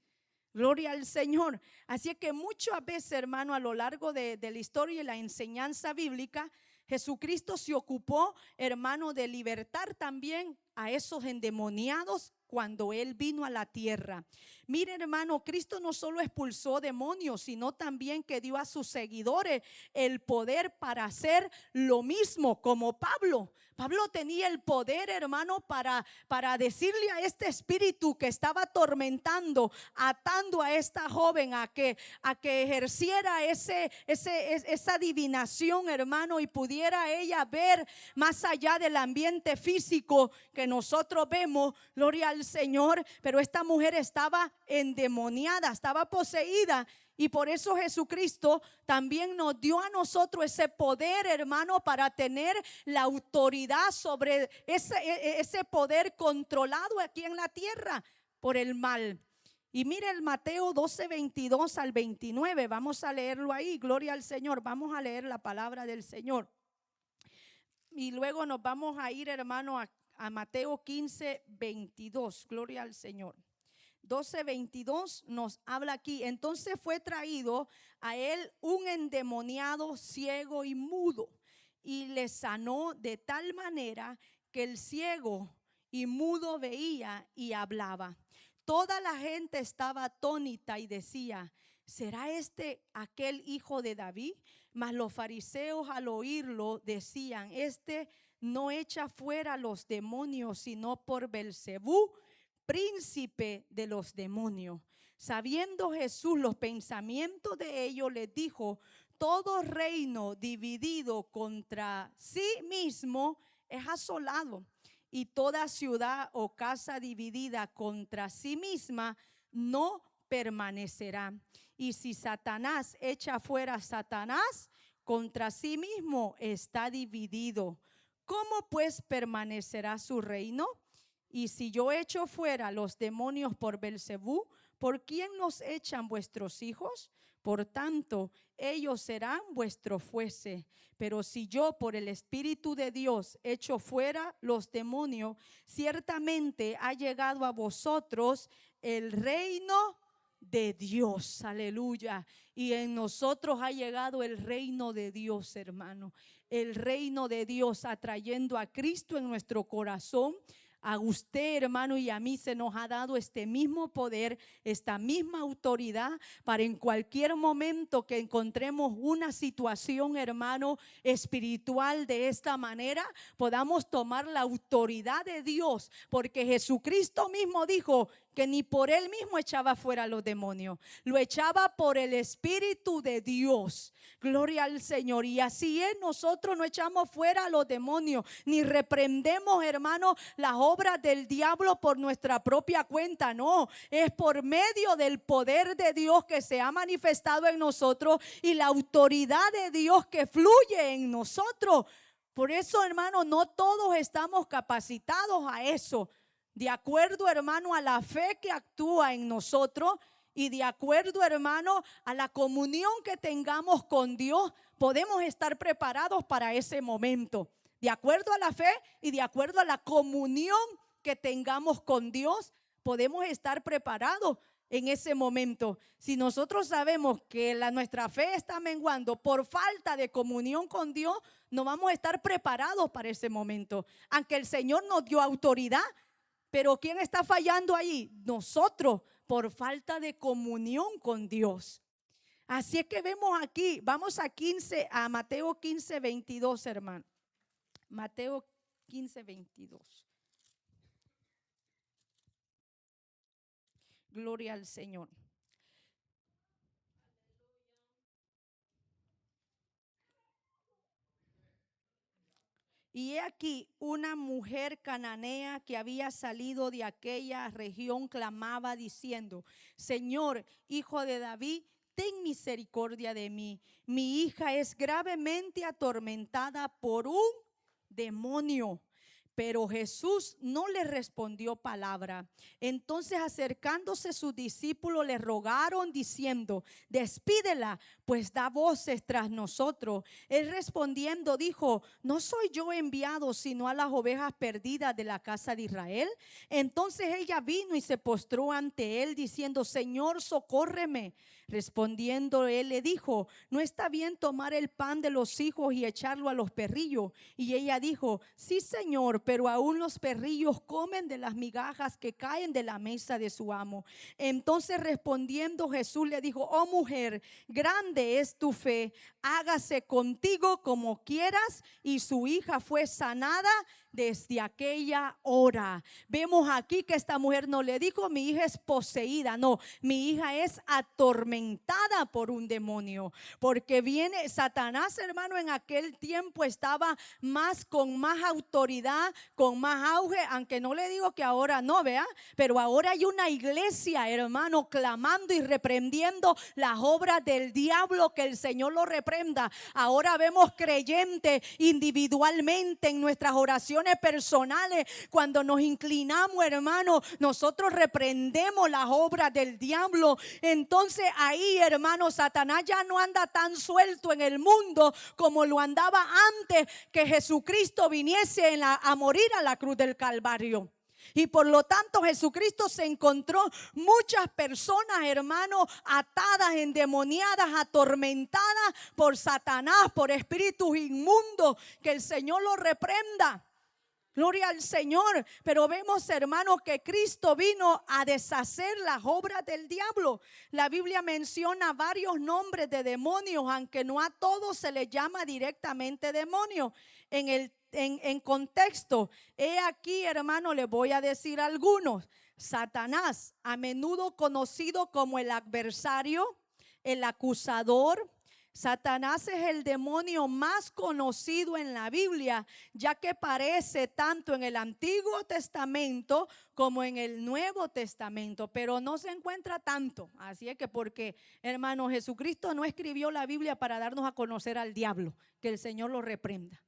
Speaker 1: Gloria al Señor. Así es que muchas veces, hermano, a lo largo de la historia y la enseñanza bíblica, Jesucristo se ocupó, hermano, de libertar también a esos endemoniados cuando Él vino a la tierra. Mire, hermano, Cristo no solo expulsó demonios, sino también que dio a sus seguidores el poder para hacer lo mismo, como Pablo. Pablo tenía el poder, hermano, para decirle a este espíritu que estaba atormentando, atando a esta joven a que ejerciera esa adivinación, hermano, y pudiera ella ver más allá del ambiente físico que nosotros vemos. Gloria al Señor. Pero esta mujer estaba endemoniada, estaba poseída. Y por eso Jesucristo también nos dio a nosotros ese poder, hermano, para tener la autoridad sobre ese poder controlado aquí en la tierra por el mal. Y mire el Mateo 12, 22 al 29. Vamos a leerlo ahí. Gloria al Señor. Vamos a leer la palabra del Señor. Y luego nos vamos a ir, hermano, a Mateo 15:22. Gloria al Señor. 12:22 nos habla aquí. Entonces fue traído a él un endemoniado ciego y mudo, y le sanó de tal manera que el ciego y mudo veía y hablaba. Toda la gente estaba atónita y decía: ¿será este aquel hijo de David? Mas los fariseos al oírlo decían: este no echa fuera los demonios sino por Belzebú, príncipe de los demonios. Sabiendo Jesús los pensamientos de ellos, les dijo: todo reino dividido contra sí mismo es asolado, y toda ciudad o casa dividida contra sí misma no permanecerá. Y si Satanás echa fuera a Satanás, contra sí mismo está dividido. ¿Cómo pues permanecerá su reino? Y si yo echo fuera los demonios por Belzebú, ¿por quién los echan vuestros hijos? Por tanto, ellos serán vuestros jueces. Pero si yo por el Espíritu de Dios echo fuera los demonios, ciertamente ha llegado a vosotros el reino de Dios. Aleluya. Y en nosotros ha llegado el reino de Dios, hermano. El reino de Dios, atrayendo a Cristo en nuestro corazón. A usted, hermano, y a mí se nos ha dado este mismo poder, esta misma autoridad, para en cualquier momento que encontremos una situación, hermano, espiritual de esta manera, podamos tomar la autoridad de Dios, porque Jesucristo mismo dijo que ni por él mismo echaba fuera los demonios, lo echaba por el Espíritu de Dios. Gloria al Señor. Y así es, nosotros no echamos fuera a los demonios, ni reprendemos, hermano, las obras del diablo por nuestra propia cuenta. No, es por medio del poder de Dios que se ha manifestado en nosotros y la autoridad de Dios que fluye en nosotros. Por eso, hermano, no todos estamos capacitados a eso. De acuerdo, hermano, a la fe que actúa en nosotros y de acuerdo, hermano, a la comunión que tengamos con Dios, podemos estar preparados para ese momento. De acuerdo a la fe y de acuerdo a la comunión que tengamos con Dios, podemos estar preparados en ese momento. Si nosotros sabemos que nuestra fe está menguando por falta de comunión con Dios, no vamos a estar preparados para ese momento. Aunque el Señor nos dio autoridad, pero ¿quién está fallando ahí? Nosotros, por falta de comunión con Dios. Así es que vemos aquí, vamos a Mateo 15:22, hermano. Mateo 15:22. Gloria al Señor. Y he aquí una mujer cananea que había salido de aquella región clamaba diciendo: Señor, hijo de David, ten misericordia de mí. Mi hija es gravemente atormentada por un demonio. Pero Jesús no le respondió palabra. Entonces, acercándose sus discípulos, le rogaron diciendo: despídela, pues da voces tras nosotros. Él respondiendo dijo: ¿no soy yo enviado sino a las ovejas perdidas de la casa de Israel? Entonces ella vino y se postró ante él diciendo: Señor, socórreme. Respondiendo él le dijo: no está bien tomar el pan de los hijos y echarlo a los perrillos. Y ella dijo: sí, Señor, pero aún los perrillos comen de las migajas que caen de la mesa de su amo. Entonces respondiendo Jesús le dijo: oh mujer, grande es tu fe, hágase contigo como quieras. Y su hija fue sanada desde aquella hora. Vemos aquí que esta mujer no le dijo: mi hija es poseída. No, mi hija es atormentada por un demonio. Porque viene Satanás, hermano, en aquel tiempo estaba con más autoridad, con más auge. Aunque no le digo que ahora no, vea, pero ahora hay una iglesia, hermano, clamando y reprendiendo las obras del diablo. Que el Señor lo reprenda. Ahora vemos creyentes individualmente en nuestras oraciones oraciones personales, cuando nos inclinamos, hermano, nosotros reprendemos las obras del diablo. Entonces ahí, hermano, Satanás ya no anda tan suelto en el mundo como lo andaba antes que Jesucristo viniese a morir a la cruz del Calvario. Y por lo tanto Jesucristo se encontró muchas personas, hermanos, atadas, endemoniadas, atormentadas por Satanás, por espíritus inmundos. Que el Señor los reprenda. Gloria al Señor. Pero vemos, hermanos, que Cristo vino a deshacer las obras del diablo. La Biblia menciona varios nombres de demonios, aunque no a todos se les llama directamente demonio. En contexto, he aquí, hermano, les voy a decir algunos. Satanás, a menudo conocido como el adversario, el acusador. Satanás es el demonio más conocido en la Biblia, ya que aparece tanto en el Antiguo Testamento como en el Nuevo Testamento, pero no se encuentra tanto. Así es que porque, hermano, Jesucristo no escribió la Biblia para darnos a conocer al diablo, que el Señor lo reprenda.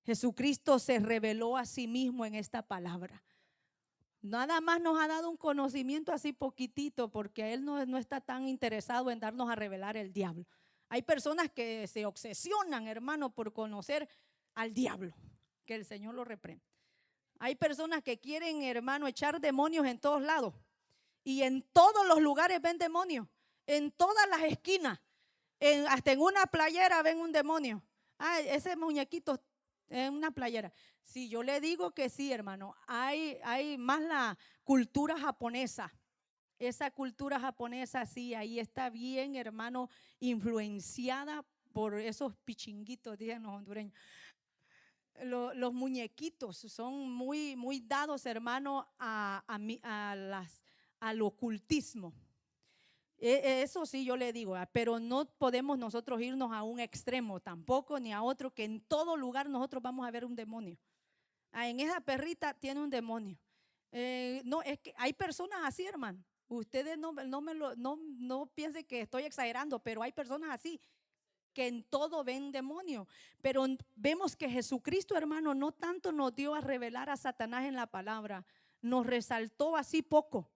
Speaker 1: Jesucristo se reveló a sí mismo en esta palabra. Nada más nos ha dado un conocimiento así poquitito, porque Él no está tan interesado en darnos a revelar el diablo. Hay personas que se obsesionan, hermano, por conocer al diablo. Que el Señor lo reprenda. Hay personas que quieren, hermano, echar demonios en todos lados. Y en todos los lugares ven demonios. En todas las esquinas. Hasta en una playera ven un demonio. Ah, ese muñequito en una playera. Sí, yo le digo que sí, hermano. Hay más la cultura japonesa. Esa cultura japonesa, sí, ahí está bien, hermano, influenciada por esos pichinguitos, dicen los hondureños. Los muñequitos son muy dados, hermano, al ocultismo. Eso sí yo le digo, pero no podemos nosotros irnos a un extremo tampoco, ni a otro, que en todo lugar nosotros vamos a ver un demonio. En esa perrita tiene un demonio. No, es que hay personas así, hermano. Ustedes no piensen que estoy exagerando, pero hay personas así que en todo ven demonio. Pero vemos que Jesucristo, hermano, no tanto nos dio a revelar a Satanás en la palabra, nos resaltó así poco,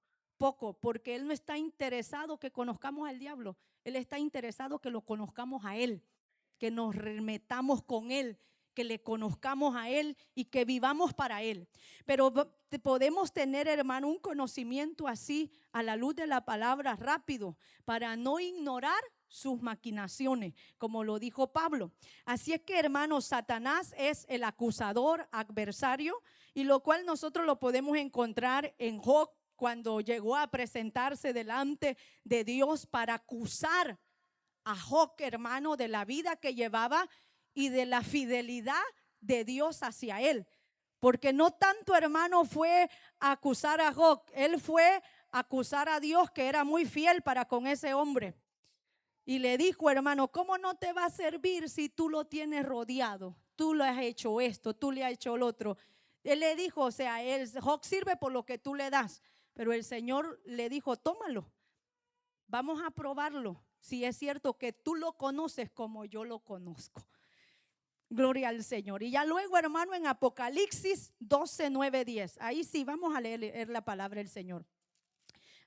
Speaker 1: porque Él no está interesado que conozcamos al diablo. Él está interesado que lo conozcamos a Él, que nos remetamos con Él, que le conozcamos a Él y que vivamos para Él. Pero podemos tener, hermano, un conocimiento así a la luz de la palabra rápido para no ignorar sus maquinaciones, como lo dijo Pablo. Así es que, hermano, Satanás es el acusador, adversario, y lo cual nosotros lo podemos encontrar en Job, cuando llegó a presentarse delante de Dios para acusar a Job, hermano, de la vida que llevaba y de la fidelidad de Dios hacia él. Porque no tanto, hermano, fue a acusar a Job, él fue a acusar a Dios, que era muy fiel para con ese hombre. Y le dijo, hermano, ¿cómo no te va a servir si tú lo tienes rodeado? Tú le has hecho esto, tú le has hecho lo otro. Él le dijo, o sea, Job sirve por lo que tú le das. Pero el Señor le dijo, tómalo, vamos a probarlo, si es cierto que tú lo conoces como yo lo conozco. Gloria al Señor. Y ya luego, hermano, en Apocalipsis 12, 9, 10. Ahí sí, vamos a leer la palabra del Señor.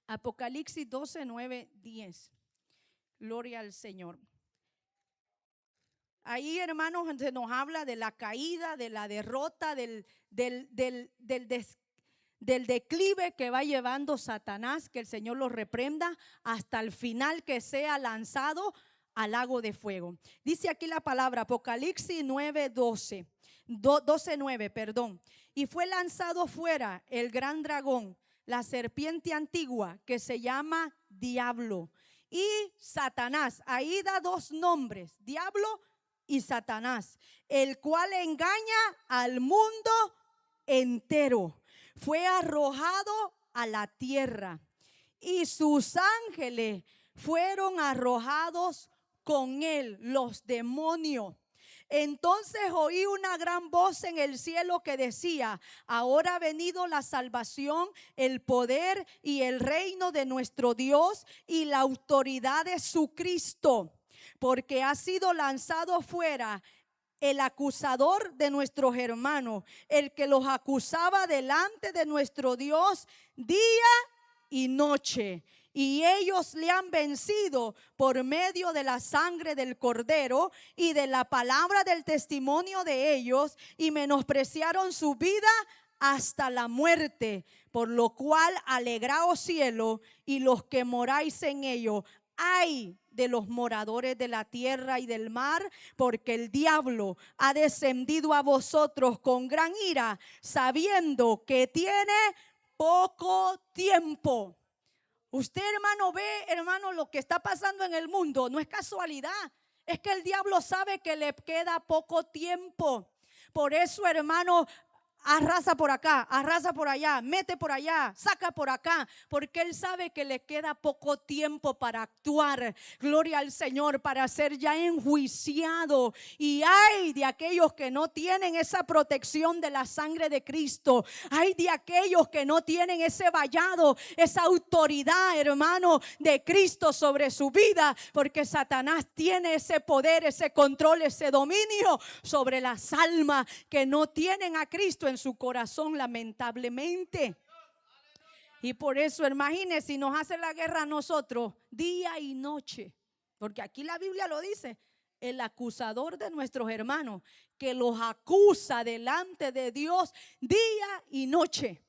Speaker 1: Apocalipsis 12, 9, 10. Gloria al Señor. Ahí, hermanos, se nos habla de la caída, de la derrota, del declive que va llevando Satanás, que el Señor lo reprenda hasta el final, que sea lanzado al lago de fuego. Dice aquí la palabra, Apocalipsis 12, 9, perdón. Y fue lanzado fuera el gran dragón, la serpiente antigua, que se llama Diablo y Satanás. Ahí da dos nombres, Diablo y Satanás, el cual engaña al mundo entero. Fue arrojado a la tierra y sus ángeles fueron arrojados con él, los demonios. Entonces oí una gran voz en el cielo que decía: ahora ha venido la salvación, el poder y el reino de nuestro Dios y la autoridad de su Cristo, porque ha sido lanzado fuera el acusador de nuestros hermanos, el que los acusaba delante de nuestro Dios día y noche. Y ellos le han vencido por medio de la sangre del Cordero y de la palabra del testimonio de ellos, y menospreciaron su vida hasta la muerte. Por lo cual alegraos cielo y los que moráis en ello. Ay de los moradores de la tierra y del mar, porque el diablo ha descendido a vosotros con gran ira, sabiendo que tiene poco tiempo. Usted, hermano, ve, hermano, lo que está pasando en el mundo. No es casualidad. Es que el diablo sabe que le queda poco tiempo. Por eso, hermano, arrasa por acá, arrasa por allá, mete por allá, saca por acá, porque él sabe que le queda poco tiempo para actuar. Gloria al Señor, para ser ya enjuiciado. Y hay de aquellos que no tienen esa protección de la sangre de Cristo. Hay de aquellos que no tienen ese vallado, esa autoridad, hermano, de Cristo sobre su vida, porque Satanás tiene ese poder, ese control, ese dominio sobre las almas que no tienen a Cristo en su corazón, lamentablemente. Y por eso, imagínense, si nos hace la guerra a nosotros día y noche, porque aquí la Biblia lo dice, el acusador de nuestros hermanos, que los acusa delante de Dios día y noche.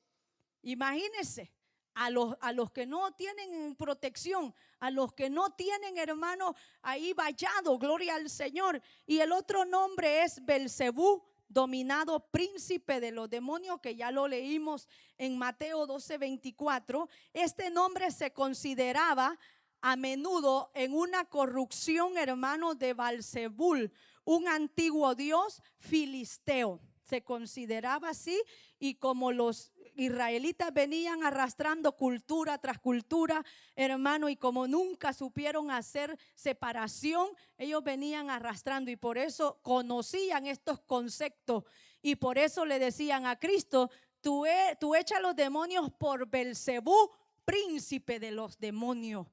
Speaker 1: Imagínense a los que no tienen protección, a los que no tienen, hermano, ahí vallado, gloria al Señor. Y el otro nombre es Belcebú, dominado príncipe de los demonios, que ya lo leímos en Mateo 12:24. Este nombre se consideraba a menudo en una corrupción, hermano, de Belzebul, un antiguo dios filisteo. Se consideraba así, y como los israelitas venían arrastrando cultura tras cultura, hermano, y como nunca supieron hacer separación, ellos venían arrastrando, y por eso conocían estos conceptos, y por eso le decían a Cristo: tú echas los demonios por Belcebú, príncipe de los demonios.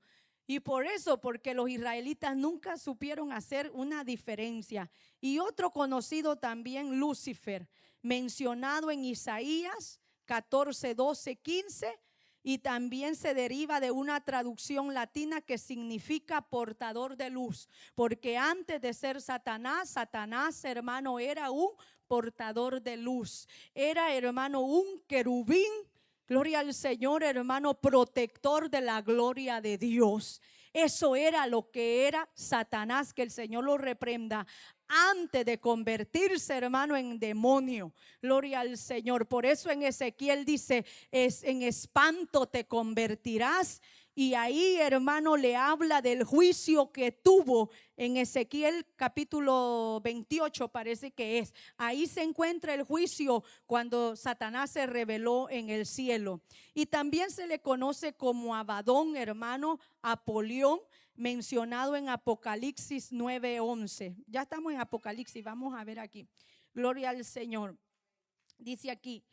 Speaker 1: Y por eso, porque los israelitas nunca supieron hacer una diferencia. Y otro conocido también, Lucifer, mencionado en Isaías 14, 12, 15, y también se deriva de una traducción latina que significa portador de luz, porque antes de ser Satanás, hermano, era un portador de luz, era, hermano, un querubín. Gloria al Señor, hermano, protector de la gloria de Dios. Eso era lo que era Satanás, que el Señor lo reprenda, antes de convertirse, hermano, en demonio. Gloria al Señor. Por eso en Ezequiel dice: en espanto te convertirás. Y ahí, hermano, le habla del juicio que tuvo en Ezequiel capítulo 28, parece que es. Ahí se encuentra el juicio cuando Satanás se rebeló en el cielo. Y también se le conoce como Abadón, hermano, Apolión, mencionado en Apocalipsis 9:11. Ya estamos en Apocalipsis, vamos a ver aquí. Gloria al Señor. Dice aquí: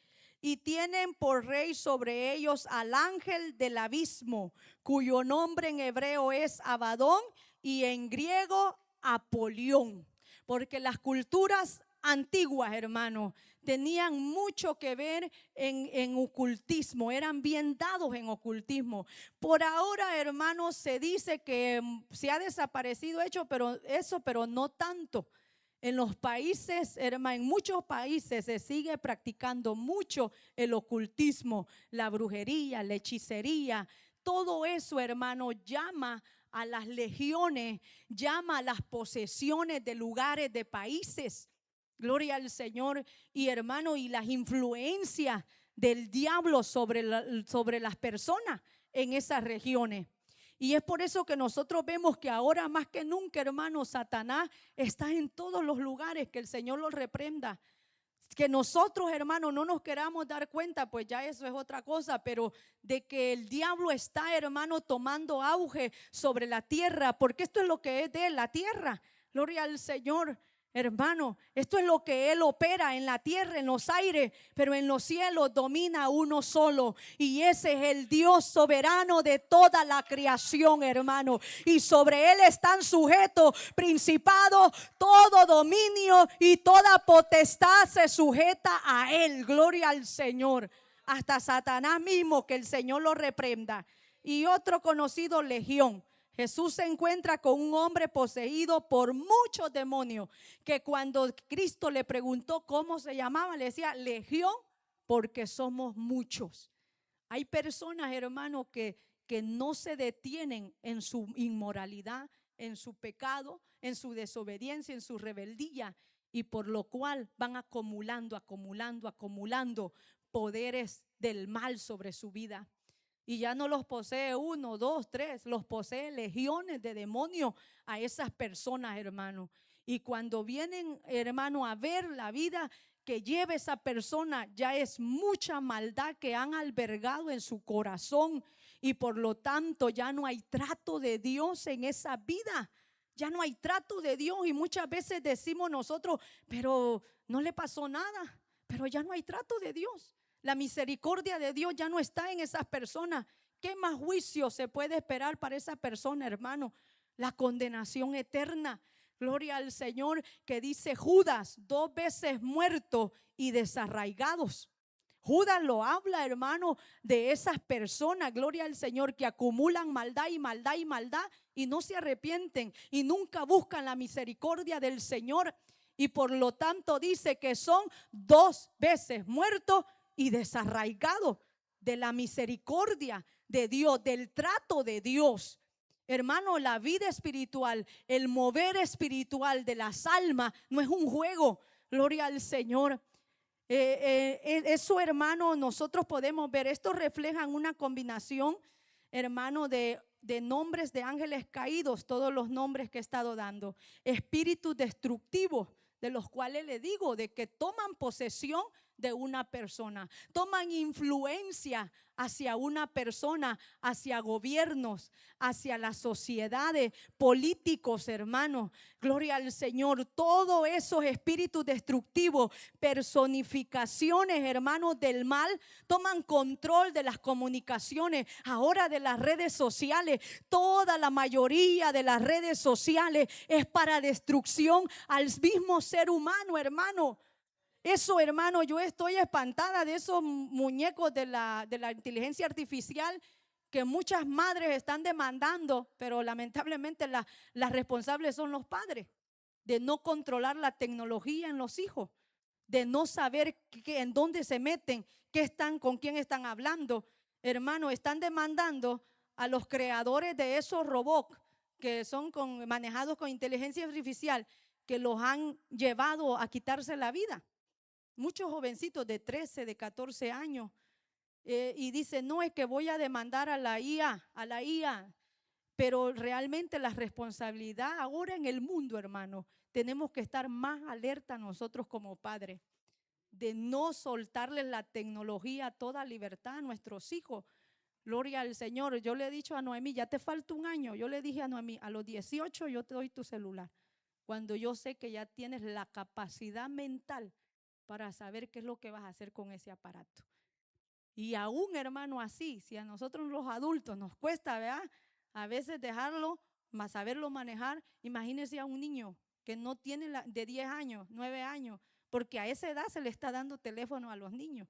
Speaker 1: y tienen por rey sobre ellos al ángel del abismo, cuyo nombre en hebreo es Abadón y en griego Apolión. Porque las culturas antiguas, hermanos, tenían mucho que ver en ocultismo, eran bien dados en ocultismo. Por ahora, hermanos, se dice que se ha desaparecido pero no tanto. En los países, hermano, en muchos países se sigue practicando mucho el ocultismo, la brujería, la hechicería. Todo eso, hermano, llama a las legiones, llama a las posesiones de lugares, de países. Gloria al Señor. Y, hermano, y las influencias del diablo sobre las personas en esas regiones. Y es por eso que nosotros vemos que ahora más que nunca, hermano, Satanás está en todos los lugares. Que el Señor lo reprenda. Que nosotros, hermano, no nos queramos dar cuenta, pues ya eso es otra cosa, pero de que el diablo está, hermano, tomando auge sobre la tierra, porque esto es lo que es de la tierra. Gloria al Señor. Hermano, esto es lo que Él opera en la tierra, en los aires, pero en los cielos domina uno solo. Y ese es el Dios soberano de toda la creación, hermano. Y sobre Él están sujetos principados, todo dominio y toda potestad se sujeta a Él. Gloria al Señor. Hasta Satanás mismo, que el Señor lo reprenda. Y otro conocido, Legión. Jesús se encuentra con un hombre poseído por muchos demonios, que cuando Cristo le preguntó cómo se llamaba, le decía Legión, porque somos muchos. Hay personas, hermanos, que no se detienen en su inmoralidad, en su pecado, en su desobediencia, en su rebeldía, y por lo cual van acumulando poderes del mal sobre su vida. Y ya no los posee uno, dos, tres, los posee legiones de demonios a esas personas, hermano. Y cuando vienen, hermano, a ver la vida que lleva esa persona, ya es mucha maldad que han albergado en su corazón. Y por lo tanto ya no hay trato de Dios en esa vida. Ya no hay trato de Dios. Y muchas veces decimos nosotros, pero no le pasó nada. Pero ya no hay trato de Dios. La misericordia de Dios ya no está en esas personas. ¿Qué más juicio se puede esperar para esa persona, hermano? La condenación eterna. Gloria al Señor, que dice Judas, 2 veces muerto y desarraigados. Judas lo habla, hermano, de esas personas, gloria al Señor, que acumulan maldad y maldad y maldad y no se arrepienten y nunca buscan la misericordia del Señor. Y por lo tanto dice que son 2 veces muertos y desarraigados de la misericordia de Dios, del trato de Dios. Hermano, la vida espiritual, el mover espiritual de las almas no es un juego. Gloria al Señor. Eso, hermano, nosotros podemos ver. Esto refleja una combinación, hermano, de nombres de ángeles caídos, todos los nombres que he estado dando. Espíritus destructivos, de los cuales le digo, de que toman posesión de una persona, toman influencia hacia una persona, hacia gobiernos, hacia las sociedades, políticos, hermanos. Gloria al Señor. Todos esos espíritus destructivos, personificaciones, hermanos, del mal, toman control de las comunicaciones, ahora de las redes sociales. Toda la mayoría de las redes sociales es para destrucción al mismo ser humano, hermano. Eso, hermano, yo estoy espantada de esos muñecos de la inteligencia artificial que muchas madres están demandando, pero lamentablemente las responsables son los padres, de no controlar la tecnología en los hijos, de no saber en dónde se meten, con quién están hablando. Hermano, están demandando a los creadores de esos robots que son manejados con inteligencia artificial, que los han llevado a quitarse la vida. Muchos jovencitos de 13, de 14 años, y dicen, no, es que voy a demandar a la IA, pero realmente la responsabilidad ahora en el mundo, hermano, tenemos que estar más alerta nosotros como padres, de no soltarles la tecnología a toda libertad a nuestros hijos. Gloria al Señor. Yo le he dicho a Noemí, ya te falta un año. Yo le dije a Noemí, a los 18 yo te doy tu celular, cuando yo sé que ya tienes la capacidad mental para saber qué es lo que vas a hacer con ese aparato. Y aún, hermano, así, si a nosotros los adultos nos cuesta, ¿verdad?, a veces dejarlo, más saberlo manejar, imagínese a un niño que no tiene de 10 años, 9 años, porque a esa edad se le está dando teléfono a los niños,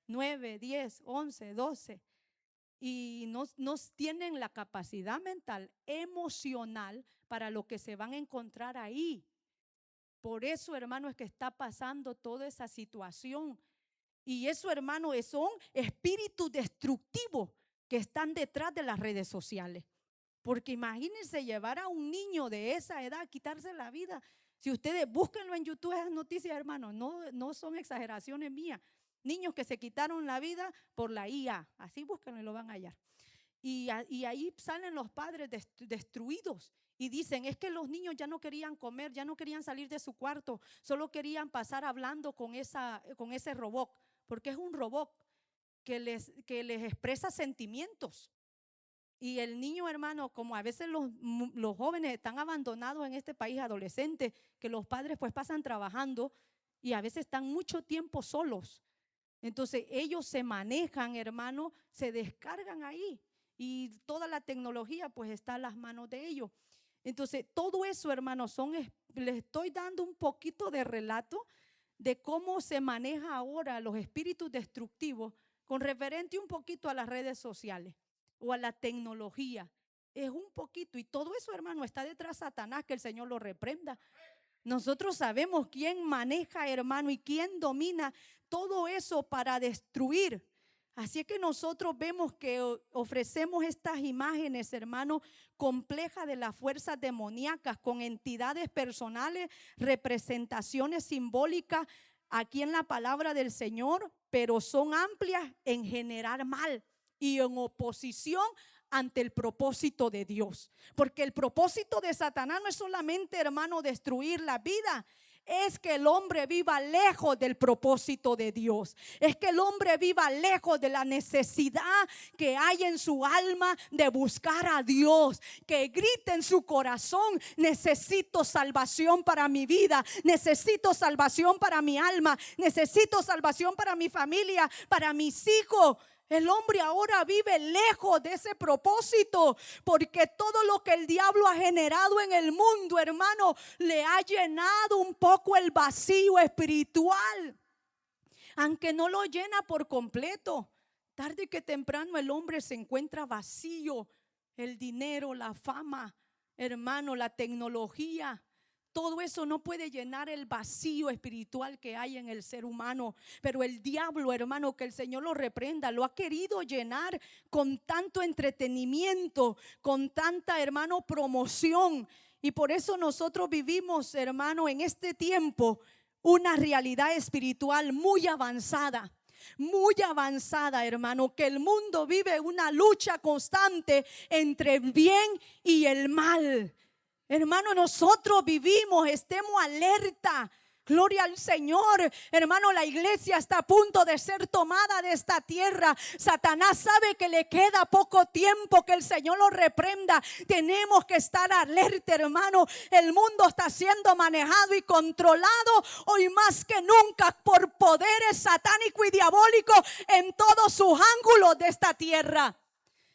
Speaker 1: 9, 10, 11, 12, y no tienen la capacidad mental, emocional, para lo que se van a encontrar ahí. Por eso, hermano, es que está pasando toda esa situación. Y eso, hermano, son espíritus destructivos que están detrás de las redes sociales. Porque imagínense llevar a un niño de esa edad a quitarse la vida. Si ustedes búsquenlo en YouTube, esas noticias, hermano, no son exageraciones mías. Niños que se quitaron la vida por la IA. Así búsquenlo y lo van a hallar. Y ahí salen los padres destruidos y dicen, es que los niños ya no querían comer, ya no querían salir de su cuarto, solo querían pasar hablando con ese robot, porque es un robot que les expresa sentimientos. Y el niño, hermano, como a veces los jóvenes están abandonados en este país, adolescentes, que los padres pues pasan trabajando y a veces están mucho tiempo solos. Entonces ellos se manejan, hermano, se descargan ahí y toda la tecnología pues está a las manos de ellos. Entonces todo eso, hermano, les estoy dando un poquito de relato de cómo se maneja ahora los espíritus destructivos con referente un poquito a las redes sociales o a la tecnología. Es un poquito, y todo eso, hermano, está detrás de Satanás, que el Señor lo reprenda. Nosotros sabemos quién maneja, hermano, y quién domina todo eso para destruir. Así es que nosotros vemos que ofrecemos estas imágenes, hermano, complejas de las fuerzas demoníacas, con entidades personales, representaciones simbólicas aquí en la palabra del Señor, pero son amplias en generar mal y en oposición ante el propósito de Dios. Porque el propósito de Satanás no es solamente, hermano, destruir la vida. Es que el hombre viva lejos del propósito de Dios. Es que el hombre viva lejos de la necesidad que hay en su alma de buscar a Dios. Que grite en su corazón: necesito salvación para mi vida, necesito salvación para mi alma, necesito salvación para mi familia, para mis hijos. El hombre ahora vive lejos de ese propósito, porque todo lo que el diablo ha generado en el mundo, hermano, le ha llenado un poco el vacío espiritual, aunque no lo llena por completo. Tarde que temprano el hombre se encuentra vacío. El dinero, la fama, hermano, la tecnología, todo eso no puede llenar el vacío espiritual que hay en el ser humano. Pero el diablo, hermano, que el Señor lo reprenda, lo ha querido llenar con tanto entretenimiento, con tanta, hermano, promoción. Y por eso nosotros vivimos, hermano, en este tiempo una realidad espiritual muy avanzada. Muy avanzada, hermano, que el mundo vive una lucha constante entre el bien y el mal. Hermano, nosotros vivimos, estemos alerta. Gloria al Señor. Hermano, la iglesia está a punto de ser tomada de esta tierra. Satanás sabe que le queda poco tiempo, que el Señor lo reprenda. Tenemos que estar alerta, hermano. El mundo está siendo manejado y controlado hoy más que nunca por poderes satánicos y diabólicos en todos sus ángulos de esta tierra.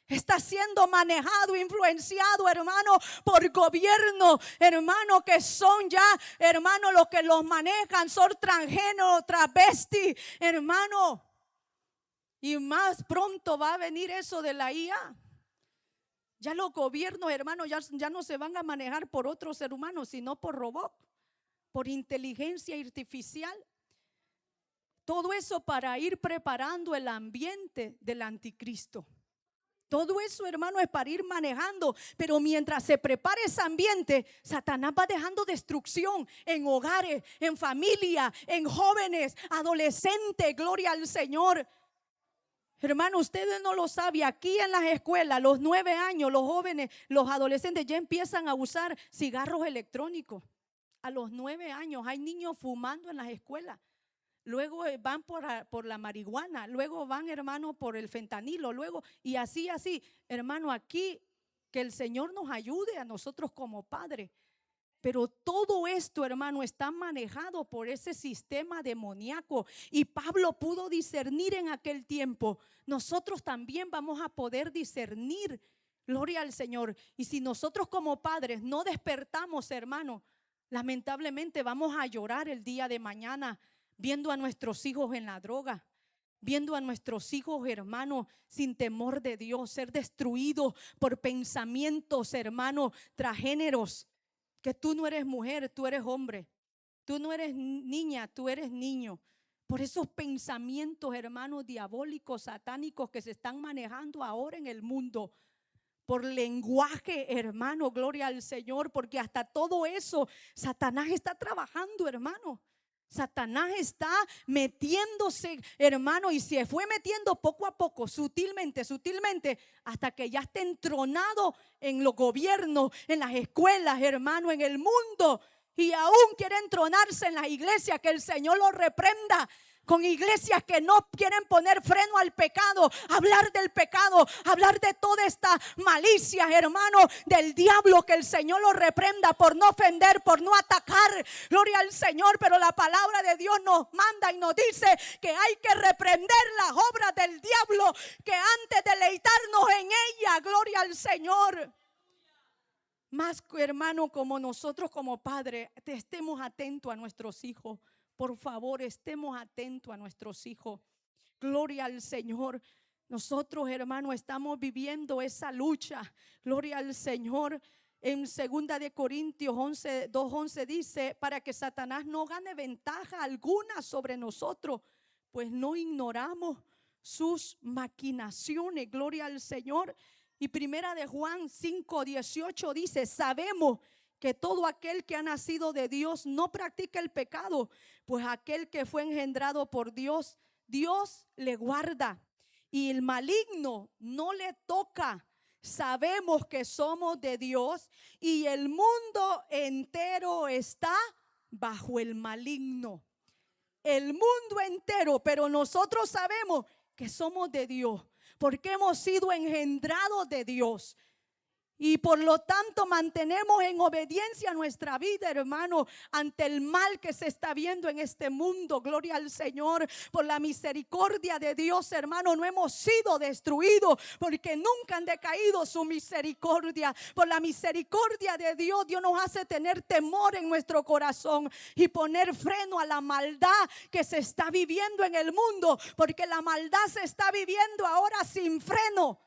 Speaker 1: Está siendo manejado, influenciado, hermano, por gobierno, hermano, que son ya, hermano, los que los manejan son transgénero, travesti, hermano. Y más pronto va a venir eso de la IA. Ya los gobiernos, hermano, ya no se van a manejar por otro ser humano, sino por robot, por inteligencia artificial. Todo eso para ir preparando el ambiente del anticristo. Todo eso, hermano, es para ir manejando. Pero mientras se prepara ese ambiente, Satanás va dejando destrucción en hogares, en familia, en jóvenes, adolescentes. Gloria al Señor. Hermano, ustedes no lo saben. Aquí en las escuelas, los 9 años, los jóvenes, los adolescentes ya empiezan a usar cigarros electrónicos. A los 9 años hay niños fumando en las escuelas. Luego van por la marihuana, luego van, hermano, por el fentanilo, luego, y así, hermano, aquí que el Señor nos ayude a nosotros como padres. Pero todo esto, hermano, está manejado por ese sistema demoníaco. Y Pablo pudo discernir en aquel tiempo. Nosotros también vamos a poder discernir. Gloria al Señor. Y si nosotros como padres no despertamos, hermano, lamentablemente vamos a llorar el día de mañana, viendo a nuestros hijos en la droga, viendo a nuestros hijos, hermanos, sin temor de Dios, ser destruidos por pensamientos, hermanos, transgéneros. Que tú no eres mujer, tú eres hombre. Tú no eres niña, tú eres niño. Por esos pensamientos, hermanos, diabólicos, satánicos que se están manejando ahora en el mundo. Por lenguaje, hermano, gloria al Señor, porque hasta todo eso Satanás está trabajando, hermano. Satanás está metiéndose, hermano, y se fue metiendo poco a poco, sutilmente, hasta que ya esté entronado en los gobiernos, en las escuelas, hermano, en el mundo. Y aún quiere entronarse en la iglesia. Que el Señor lo reprenda. con iglesias que no quieren poner freno al pecado, hablar del pecado, hablar de toda esta malicia, hermano, del diablo, que el Señor lo reprenda por no ofender, por no atacar, gloria al Señor. Pero la palabra de Dios nos manda y nos dice que hay que reprender las obras del diablo, que antes de deleitarnos en ella, gloria al Señor. Más, hermano, como nosotros como padres estemos atentos a nuestros hijos. Por favor, estemos atentos a nuestros hijos. Gloria al Señor. Nosotros, hermano, estamos viviendo esa lucha. Gloria al Señor. En 2 de Corintios 2:11 dice: para que Satanás no gane ventaja alguna sobre nosotros, pues no ignoramos sus maquinaciones. Gloria al Señor. Y 1 de Juan 5:18 dice: sabemos que todo aquel que ha nacido de Dios no practica el pecado, pues aquel que fue engendrado por Dios, Dios le guarda y el maligno no le toca. Sabemos que somos de Dios y el mundo entero está bajo el maligno. El mundo entero, pero nosotros sabemos que somos de Dios, porque hemos sido engendrados de Dios. Y por lo tanto mantenemos en obediencia nuestra vida, hermano, ante el mal que se está viendo en este mundo. Gloria al Señor. Por la misericordia de Dios, hermano, no hemos sido destruidos, porque nunca han decaído su misericordia. Por la misericordia de Dios, Dios nos hace tener temor en nuestro corazón y poner freno a la maldad que se está viviendo en el mundo, porque la maldad se está viviendo ahora sin freno.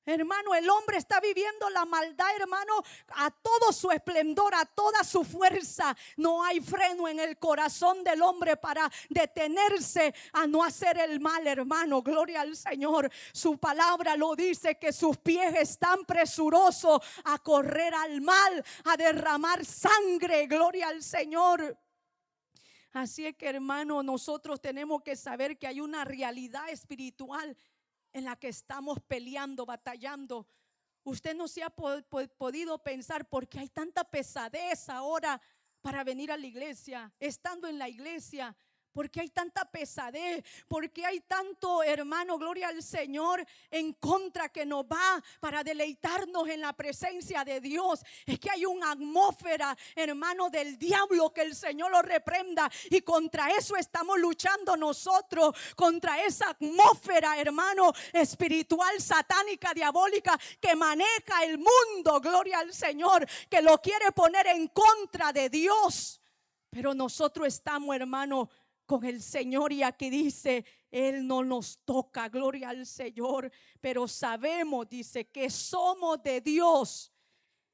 Speaker 1: Hermano, el hombre está viviendo la maldad, hermano, a todo su esplendor, a toda su fuerza. No hay freno en el corazón del hombre para detenerse a no hacer el mal, hermano. Gloria al Señor. Su palabra lo dice, que sus pies están presurosos a correr al mal, a derramar sangre. Gloria al Señor. Así es que, hermano, nosotros tenemos que saber que hay una realidad espiritual en la que estamos peleando, batallando. Usted no se ha podido pensar por qué hay tanta pesadez ahora para venir a la iglesia, estando en la iglesia. ¿Por qué hay tanta pesadez? ¿Por qué hay tanto, hermano, gloria al Señor, en contra que nos va para deleitarnos en la presencia de Dios? Es que hay una atmósfera, hermano, del diablo, que el Señor lo reprenda. Y contra eso estamos luchando nosotros, contra esa atmósfera, hermano, espiritual, satánica, diabólica, que maneja el mundo, gloria al Señor, que lo quiere poner en contra de Dios. Pero nosotros estamos, hermano, con el Señor, y aquí dice: Él no nos toca, gloria al Señor. Pero sabemos, dice, que somos de Dios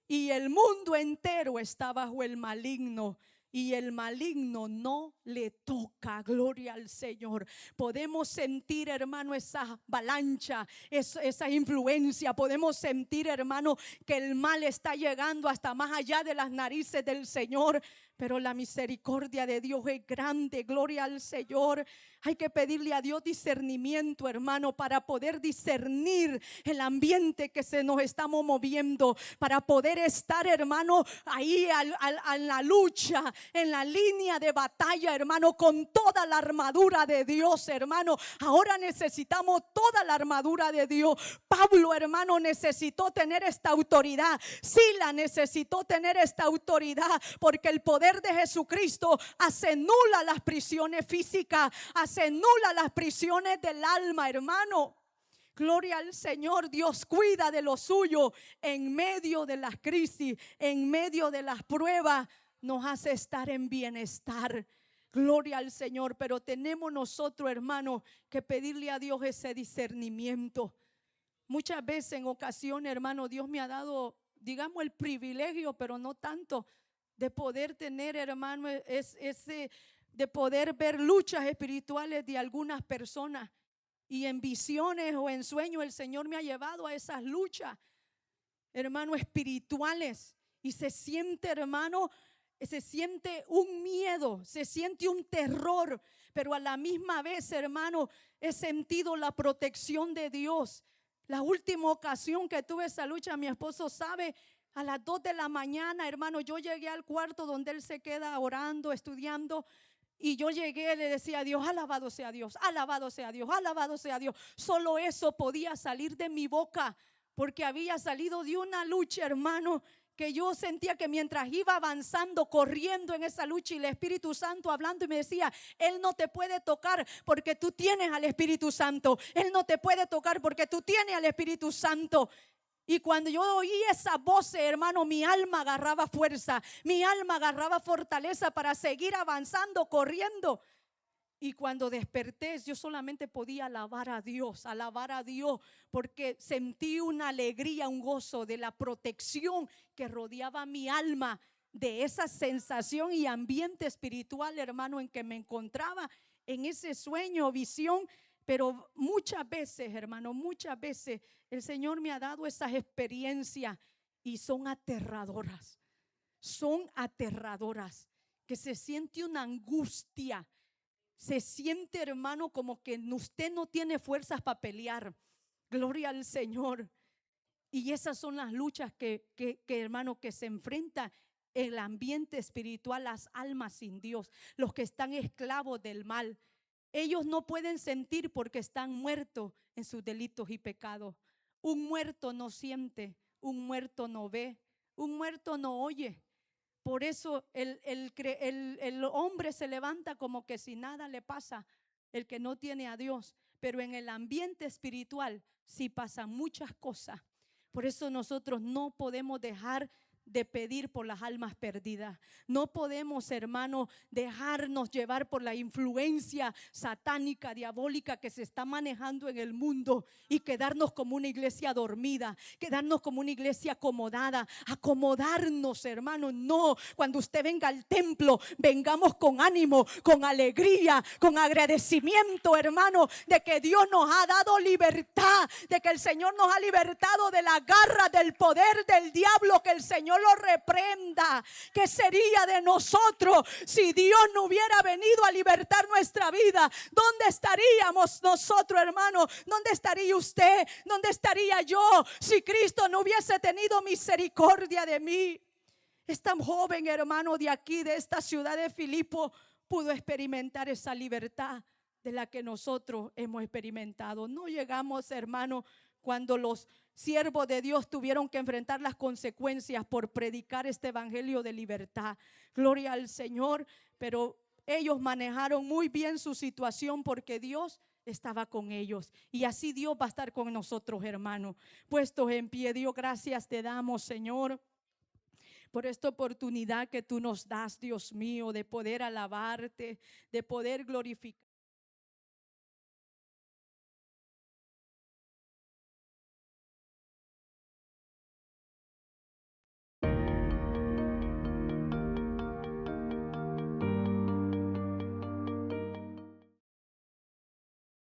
Speaker 1: y el mundo entero está bajo el maligno. Y el maligno no le toca, gloria al Señor. Podemos sentir, hermano, esa avalancha, esa influencia. Podemos sentir, hermano, que el mal está llegando hasta más allá de las narices del Señor. Pero la misericordia de Dios es grande, gloria al Señor. Hay que pedirle a Dios discernimiento, hermano, para poder discernir el ambiente que se nos estamos moviendo, para poder estar, hermano, ahí en la lucha, en la línea de batalla, hermano, con toda la armadura de Dios, hermano. Ahora necesitamos toda la armadura de Dios. Pablo, hermano, necesitó tener esta autoridad. Sila necesitó tener esta autoridad, porque el poder de Jesucristo hace nula las prisiones físicas, hace nula las prisiones del alma, hermano. Gloria al Señor. Dios cuida de lo suyo en medio de las crisis, en medio de las pruebas. Nos hace estar en bienestar. Gloria al Señor. Pero tenemos nosotros, hermano, que pedirle a Dios ese discernimiento. Muchas veces, en ocasiones, hermano, Dios me ha dado, digamos, el privilegio, pero no tanto, de poder tener, hermano, de poder ver luchas espirituales de algunas personas. Y en visiones o en sueños el Señor me ha llevado a esas luchas, hermano, espirituales. Y se siente, hermano, se siente un miedo, se siente un terror. Pero a la misma vez, hermano, he sentido la protección de Dios. La última ocasión que tuve esa lucha, mi esposo sabe, a las 2 de la mañana, hermano, yo llegué al cuarto donde él se queda orando, estudiando. Y yo llegué, le decía a Dios, alabado sea Dios, alabado sea Dios, alabado sea Dios. Solo eso podía salir de mi boca, porque había salido de una lucha, hermano, que yo sentía que mientras iba avanzando, corriendo en esa lucha, y el Espíritu Santo hablando y me decía, Él no te puede tocar porque tú tienes al Espíritu Santo. Él no te puede tocar porque tú tienes al Espíritu Santo. Y cuando yo oí esa voz, hermano, mi alma agarraba fuerza, mi alma agarraba fortaleza para seguir avanzando, corriendo. Y cuando desperté, yo solamente podía alabar a Dios, porque sentí una alegría, un gozo de la protección que rodeaba mi alma, de esa sensación y ambiente espiritual, hermano, en que me encontraba en ese sueño, visión. Pero muchas veces, hermano, muchas veces el Señor me ha dado esas experiencias y son aterradoras, que se siente una angustia. Se siente, hermano, como que usted no tiene fuerzas para pelear. Gloria al Señor. Y esas son las luchas hermano, que se enfrenta el ambiente espiritual, las almas sin Dios, los que están esclavos del mal. Ellos no pueden sentir porque están muertos en sus delitos y pecados. Un muerto no siente, un muerto no ve, un muerto no oye. Por eso el hombre se levanta como que si nada le pasa, el que no tiene a Dios. Pero en el ambiente espiritual sí pasan muchas cosas. Por eso nosotros no podemos dejar de pedir por las almas perdidas. No podemos, hermano, dejarnos llevar por la influencia satánica, diabólica que se está manejando en el mundo y quedarnos como una iglesia dormida, quedarnos como una iglesia acomodada, acomodarnos, hermano. No, cuando usted venga al templo, vengamos con ánimo, con alegría, con agradecimiento, hermano, de que Dios nos ha dado libertad, de que el Señor nos ha libertado de la garra, del poder del diablo. Que el Señor lo reprenda. ¿Qué sería de nosotros si Dios no hubiera venido a libertar nuestra vida? ¿Dónde estaríamos nosotros, hermano? ¿Dónde estaría usted? ¿Dónde estaría yo si Cristo no hubiese tenido misericordia de mí? Esta joven, hermano, de aquí, de esta ciudad de Filipo, pudo experimentar esa libertad de la que nosotros hemos experimentado. No llegamos, hermano, cuando los siervos de Dios tuvieron que enfrentar las consecuencias por predicar este evangelio de libertad. Gloria al Señor. Pero ellos manejaron muy bien su situación porque Dios estaba con ellos. Y así Dios va a estar con nosotros, hermano. Puestos en pie, Dios, gracias te damos, Señor, por esta oportunidad que tú nos das, Dios mío, de poder alabarte, de poder glorificar.